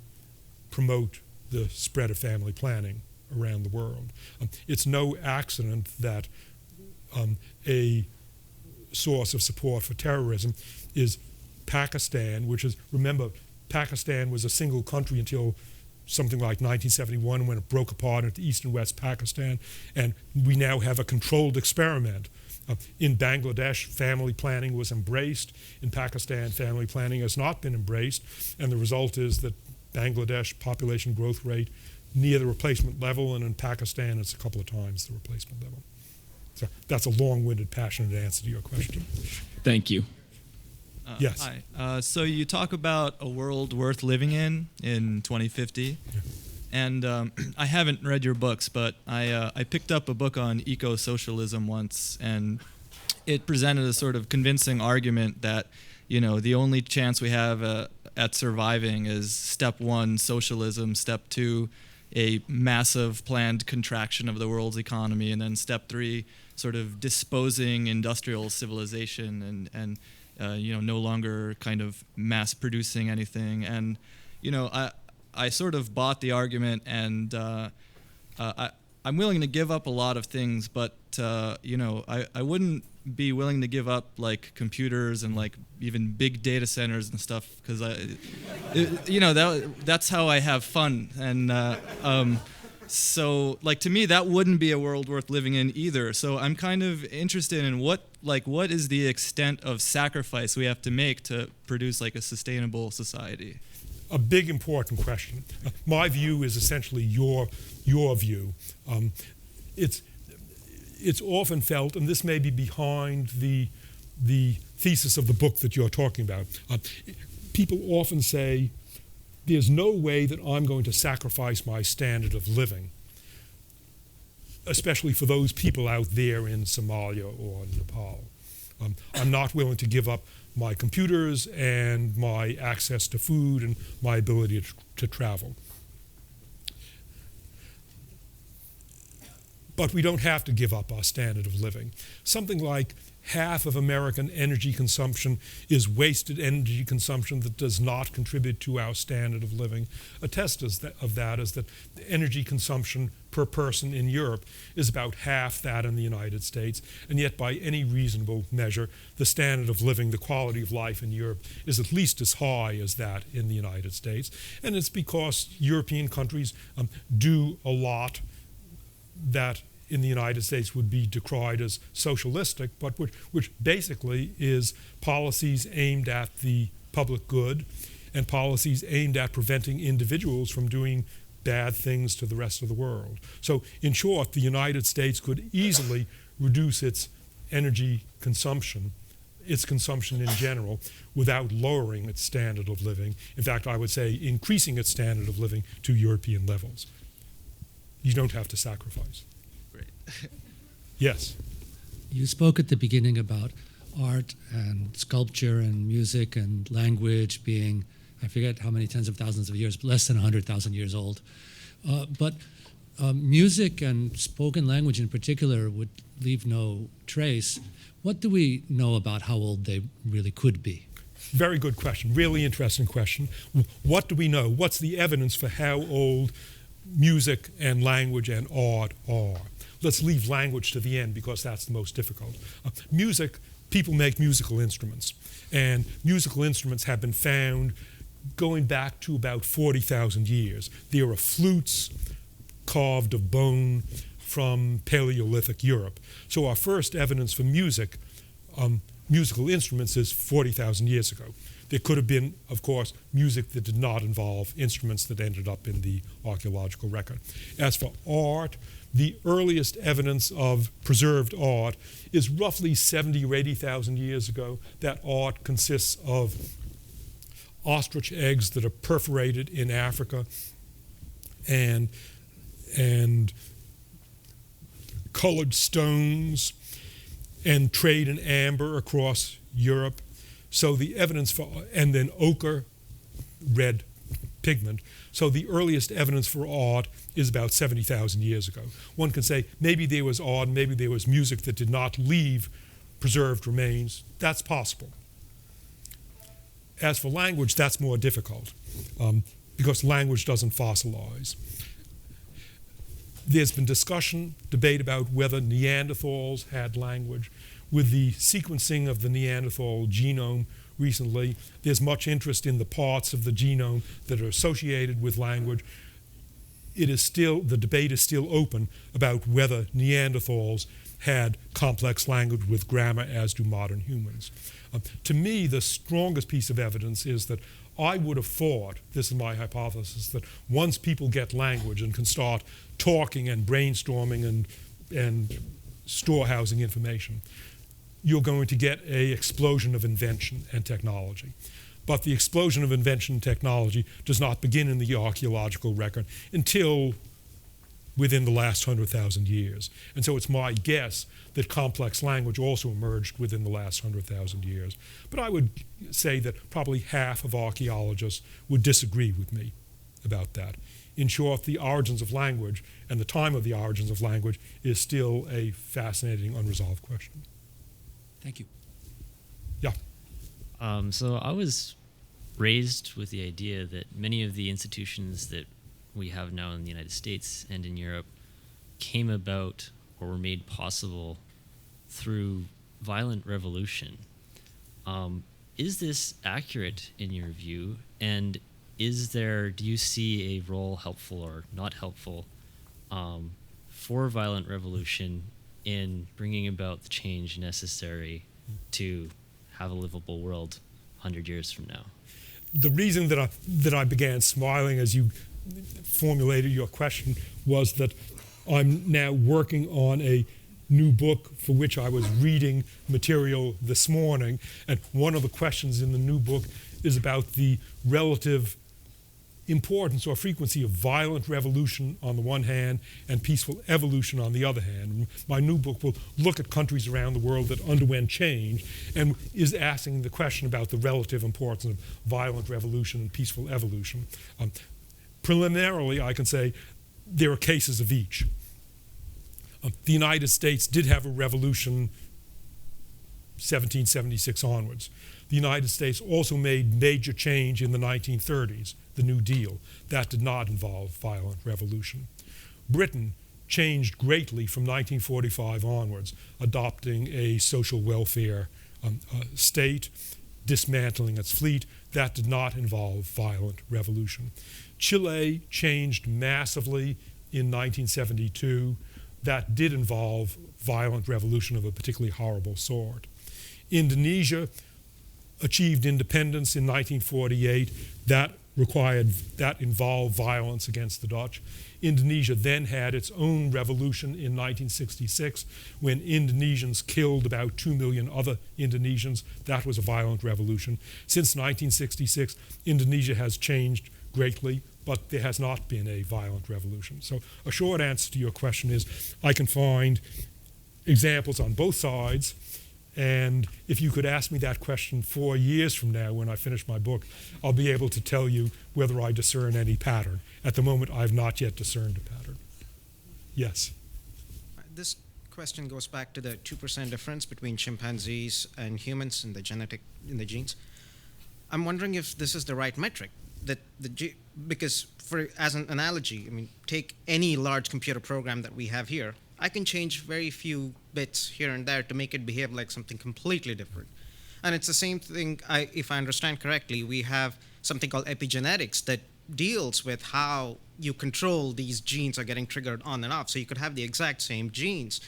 promote the spread of family planning around the world. It's no accident that a source of support for terrorism is Pakistan, which is, remember, Pakistan was a single country until something like 1971 when it broke apart into East and West Pakistan, and we now have a controlled experiment. In Bangladesh, family planning was embraced. In Pakistan, family planning has not been embraced, and the result is that Bangladesh population growth rate near the replacement level, and in Pakistan it's a couple of times the replacement level. So that's a long-winded, passionate answer to your question. Thank you. Yes. Hi. So you talk about a world worth living in 2050. Yeah. And I haven't read your books, but I picked up a book on eco-socialism once, and it presented a sort of convincing argument that, you know, the only chance we have at surviving is step one, socialism, step two, a massive planned contraction of the world's economy, and then step three, sort of disposing industrial civilization and you know, no longer kind of mass producing anything. And, you know, I sort of bought the argument, and I'm willing to give up a lot of things, but, you know, I wouldn't be willing to give up like computers and like even big data centers and stuff, because you know, that's how I have fun. And so, like, to me, that wouldn't be a world worth living in either. So I'm kind of interested in what is the extent of sacrifice we have to make to produce like a sustainable society? A big, important question. My view is essentially your view. It's often felt, and this may be behind the thesis of the book that you're talking about. People often say, there's no way that I'm going to sacrifice my standard of living, especially for those people out there in Somalia or Nepal. I'm not willing to give up my computers and my access to food and my ability to travel. But we don't have to give up our standard of living. Something like half of American energy consumption is wasted energy consumption that does not contribute to our standard of living. A test of that is that the energy consumption per person in Europe is about half that in the United States, and yet by any reasonable measure, the standard of living, the quality of life in Europe is at least as high as that in the United States. And it's because European countries do a lot that in the United States would be decried as socialistic, but which basically is policies aimed at the public good and policies aimed at preventing individuals from doing bad things to the rest of the world. So in short, the United States could easily reduce its energy consumption, its consumption in general, without lowering its standard of living. In fact, I would say increasing its standard of living to European levels. You don't have to sacrifice. Yes. You spoke at the beginning about art and sculpture and music and language being, I forget how many tens of thousands of years, but less than 100,000 years old. But music and spoken language in particular would leave no trace. What do we know about how old they really could be? Very good question, really interesting question. What do we know? What's the evidence for how old music and language and art are? Let's leave language to the end because that's the most difficult. Music, people make musical instruments, and musical instruments have been found going back to about 40,000 years. There are flutes carved of bone from Paleolithic Europe. So our first evidence for music, musical instruments, is 40,000 years ago. There could have been, of course, music that did not involve instruments that ended up in the archaeological record. As for art, the earliest evidence of preserved art is roughly 70 or 80,000 years ago. That art consists of ostrich eggs that are perforated in Africa and colored stones and trade in amber across Europe. So the evidence for, and then ochre, red pigment. So the earliest evidence for art is about 70,000 years ago. One can say maybe there was art, maybe there was music that did not leave preserved remains. That's possible. As for language, that's more difficult because language doesn't fossilize. There's been debate about whether Neanderthals had language. With the sequencing of the Neanderthal genome recently, there's much interest in the parts of the genome that are associated with language. The debate is still open about whether Neanderthals had complex language with grammar as do modern humans. To me, the strongest piece of evidence is that I would have thought, this is my hypothesis, that once people get language and can start talking and brainstorming and storehousing information, you're going to get an explosion of invention and technology. But the explosion of invention and technology does not begin in the archaeological record until within the last 100,000 years. And so it's my guess that complex language also emerged within the last 100,000 years. But I would say that probably half of archaeologists would disagree with me about that. In short, the origins of language and the time of the origins of language is still a fascinating unresolved question. Thank you. Yeah. So I was raised with the idea that many of the institutions that we have now in the United States and in Europe came about or were made possible through violent revolution. Is this accurate in your view? And do you see a role, helpful or not helpful, for violent revolution in bringing about the change necessary to have a livable world 100 years from now? The reason that I began smiling as you formulated your question was that I'm now working on a new book for which I was reading material this morning, and one of the questions in the new book is about the relative importance or frequency of violent revolution on the one hand and peaceful evolution on the other hand. My new book will look at countries around the world that underwent change and is asking the question about the relative importance of violent revolution and peaceful evolution. Preliminarily, I can say there are cases of each. The United States did have a revolution 1776 onwards. The United States also made major change in the 1930s, the New Deal. That did not involve violent revolution. Britain changed greatly from 1945 onwards, adopting a social welfare state, dismantling its fleet. That did not involve violent revolution. Chile changed massively in 1972. That did involve violent revolution of a particularly horrible sort. Indonesia achieved independence in 1948. That involved violence against the Dutch. Indonesia then had its own revolution in 1966 when Indonesians killed about 2 million other Indonesians. That was a violent revolution. Since 1966, Indonesia has changed greatly, but there has not been a violent revolution. So a short answer to your question is I can find examples on both sides. And if you could ask me that question 4 years from now when I finish my book, I'll be able to tell you whether I discern any pattern. At the moment, I have not yet discerned a pattern. Yes? This question goes back to the 2% difference between chimpanzees and humans in the genes. I'm wondering if this is the right metric. Because as an analogy, I mean, take any large computer program that we have here. I can change very few bits here and there to make it behave like something completely different. And it's the same thing, if I understand correctly, we have something called epigenetics that deals with how you control these genes are getting triggered on and off. So you could have the exact same genes,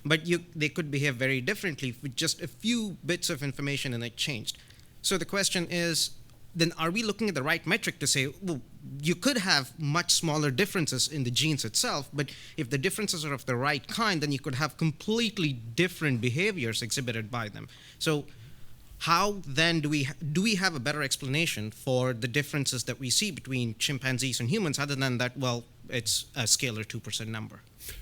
but they could behave very differently with just a few bits of information and it changed. So the question is, then are we looking at the right metric to say, well, you could have much smaller differences in the genes itself, but if the differences are of the right kind, then you could have completely different behaviors exhibited by them. So how then do we have a better explanation for the differences that we see between chimpanzees and humans other than that, well, it's a scalar 2% number?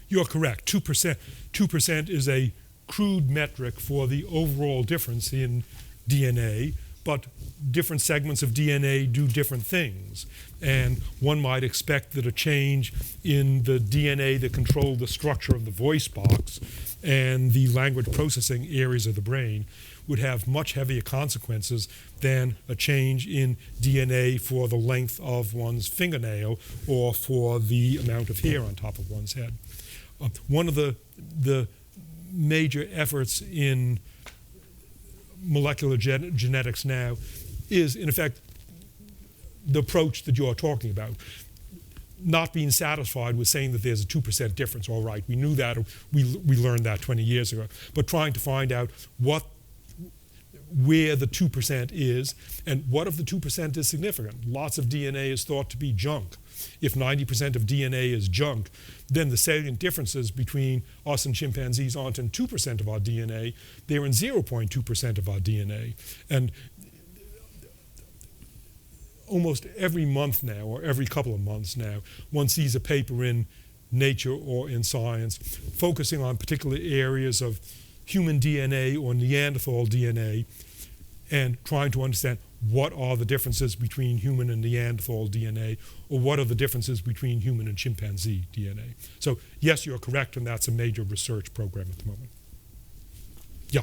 You're correct. 2% is a crude metric for the overall difference in DNA, but different segments of DNA do different things. And one might expect that a change in the DNA that controlled the structure of the voice box and the language processing areas of the brain would have much heavier consequences than a change in DNA for the length of one's fingernail or for the amount of hair on top of one's head. One of the major efforts in molecular genetics now is, in effect, the approach that you're talking about. Not being satisfied with saying that there's a 2% difference. All right, we knew that, or we learned that 20 years ago, but trying to find out where the 2% is, and what if the 2% is significant. Lots of DNA is thought to be junk. If 90% of DNA is junk, then the salient differences between us and chimpanzees aren't in 2% of our DNA, they're in 0.2% of our DNA. And almost every month now, or every couple of months now, one sees a paper in Nature or in Science focusing on particular areas of human DNA or Neanderthal DNA and trying to understand what are the differences between human and Neanderthal DNA, or what are the differences between human and chimpanzee DNA. So yes, you're correct, and that's a major research program at the moment. Yeah.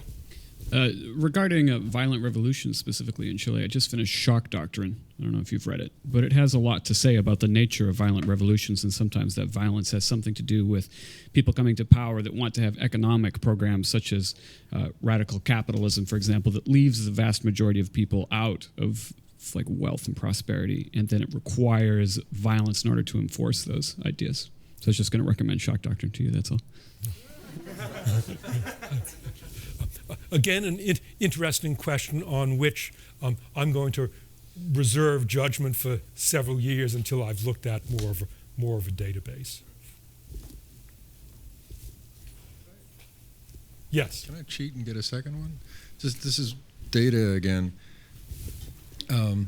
Regarding violent revolutions, specifically in Chile, I just finished Shock Doctrine. I don't know if you've read it, but it has a lot to say about the nature of violent revolutions, and sometimes that violence has something to do with people coming to power that want to have economic programs such as radical capitalism, for example, that leaves the vast majority of people out of like wealth and prosperity, and then it requires violence in order to enforce those ideas. So I was just going to recommend Shock Doctrine to you, that's all. Again, an interesting question on which I'm going to reserve judgment for several years until I've looked at more of a database. Yes? Can I cheat and get a second one? This is data again. And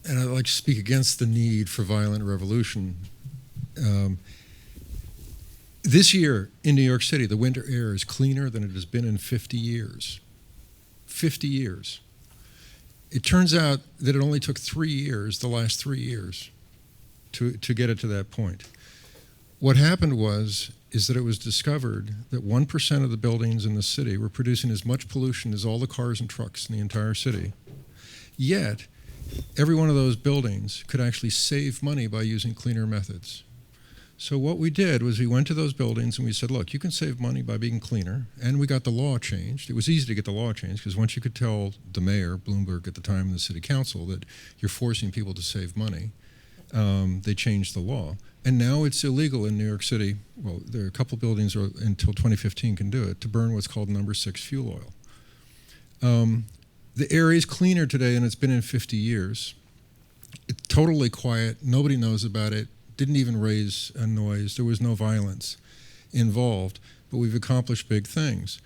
I'd like to speak against the need for violent revolution. This year in New York City, the winter air is cleaner than it has been in 50 years. 50 years. It turns out that it only took 3 years, the last 3 years, to get it to that point. What happened was is that it was discovered that 1% of the buildings in the city were producing as much pollution as all the cars and trucks in the entire city. Yet, every one of those buildings could actually save money by using cleaner methods. So what we did was we went to those buildings and we said, look, you can save money by being cleaner, and we got the law changed. It was easy to get the law changed because once you could tell the mayor, Bloomberg at the time, and the city council that you're forcing people to save money, they changed the law. And now it's illegal in New York City, well, there are a couple buildings until 2015 can do it, to burn what's called number 6 fuel oil. The area is cleaner today than it's been in 50 years. It's totally quiet, nobody knows about it, didn't even raise a noise, there was no violence involved, but we've accomplished big things.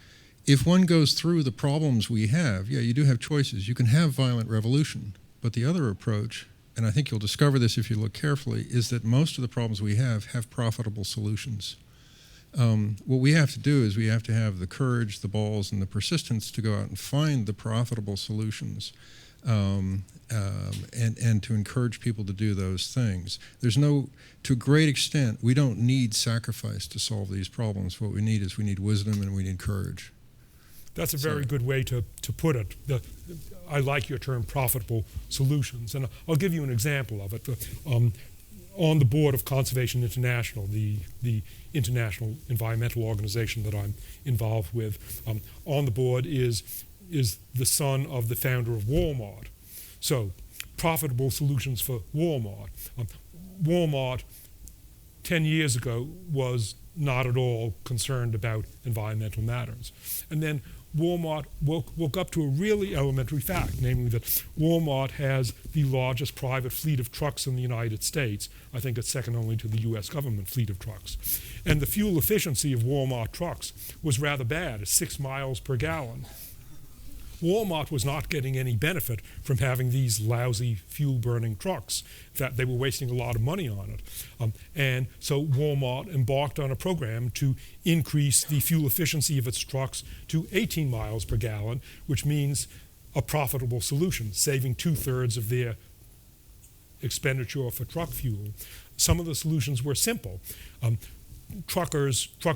If one goes through the problems we have, yeah, you do have choices. You can have violent revolution, but the other approach, and I think you'll discover this if you look carefully, is that most of the problems we have profitable solutions. What we have to do is we have to have the courage, the balls, and the persistence to go out and find the profitable solutions and to encourage people to do those things. To a great extent, we don't need sacrifice to solve these problems. What we need is we need wisdom and we need courage. That's a very good way to put it. I like your term profitable solutions. And I'll give you an example of it. On the board of Conservation International, the international environmental organization that I'm involved with, on the board is the son of the founder of Walmart. So, profitable solutions for Walmart. Walmart 10 years ago was not at all concerned about environmental matters. And then Walmart woke up to a really elementary fact, namely that Walmart has the largest private fleet of trucks in the United States. I think it's second only to the US government fleet of trucks. And the fuel efficiency of Walmart trucks was rather bad, at 6 miles per gallon. Walmart was not getting any benefit from having these lousy fuel-burning trucks. In fact, they were wasting a lot of money on it. And so Walmart embarked on a program to increase the fuel efficiency of its trucks to 18 miles per gallon, which means a profitable solution, saving 2/3 of their expenditure for truck fuel. Some of the solutions were simple. Truck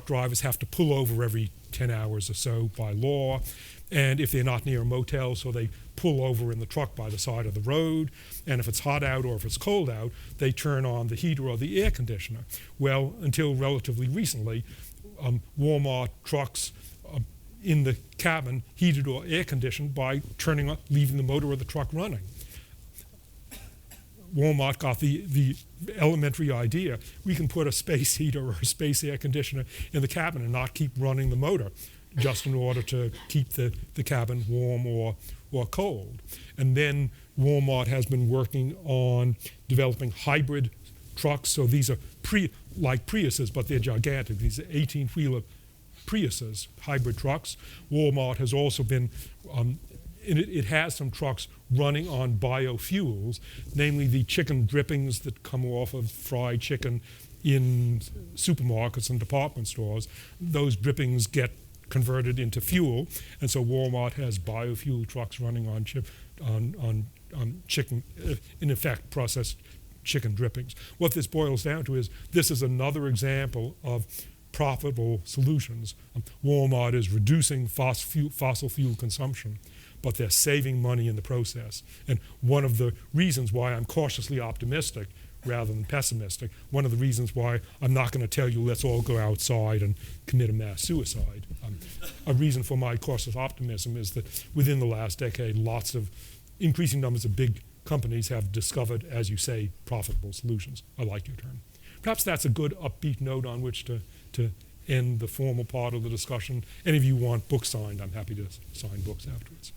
drivers have to pull over every 10 hours or so by law. And if they're not near a motel, so they pull over in the truck by the side of the road. And if it's hot out or if it's cold out, they turn on the heater or the air conditioner. Well, until relatively recently, Walmart trucks in the cabin heated or air conditioned by leaving the motor of the truck running. Walmart got the elementary idea. We can put a space heater or a space air conditioner in the cabin and not keep running the motor, just in order to keep the cabin warm or cold. And then Walmart has been working on developing hybrid trucks. So these are like Priuses, but they're gigantic. These are 18-wheeler Priuses, hybrid trucks. Walmart has also been, it has some trucks running on biofuels, namely the chicken drippings that come off of fried chicken in supermarkets and department stores. Those drippings get converted into fuel, and so Walmart has biofuel trucks running on chicken, in effect, processed chicken drippings. What this boils down to is this is another example of profitable solutions. Walmart is reducing fossil fuel consumption, but they're saving money in the process. And one of the reasons why I'm cautiously optimistic rather than pessimistic, one of the reasons why I'm not going to tell you let's all go outside and commit a mass suicide. A reason for my cautious optimism is that within the last decade, lots of increasing numbers of big companies have discovered, as you say, profitable solutions. I like your term. Perhaps that's a good upbeat note on which to end the formal part of the discussion. Any of you want books signed, I'm happy to sign books afterwards.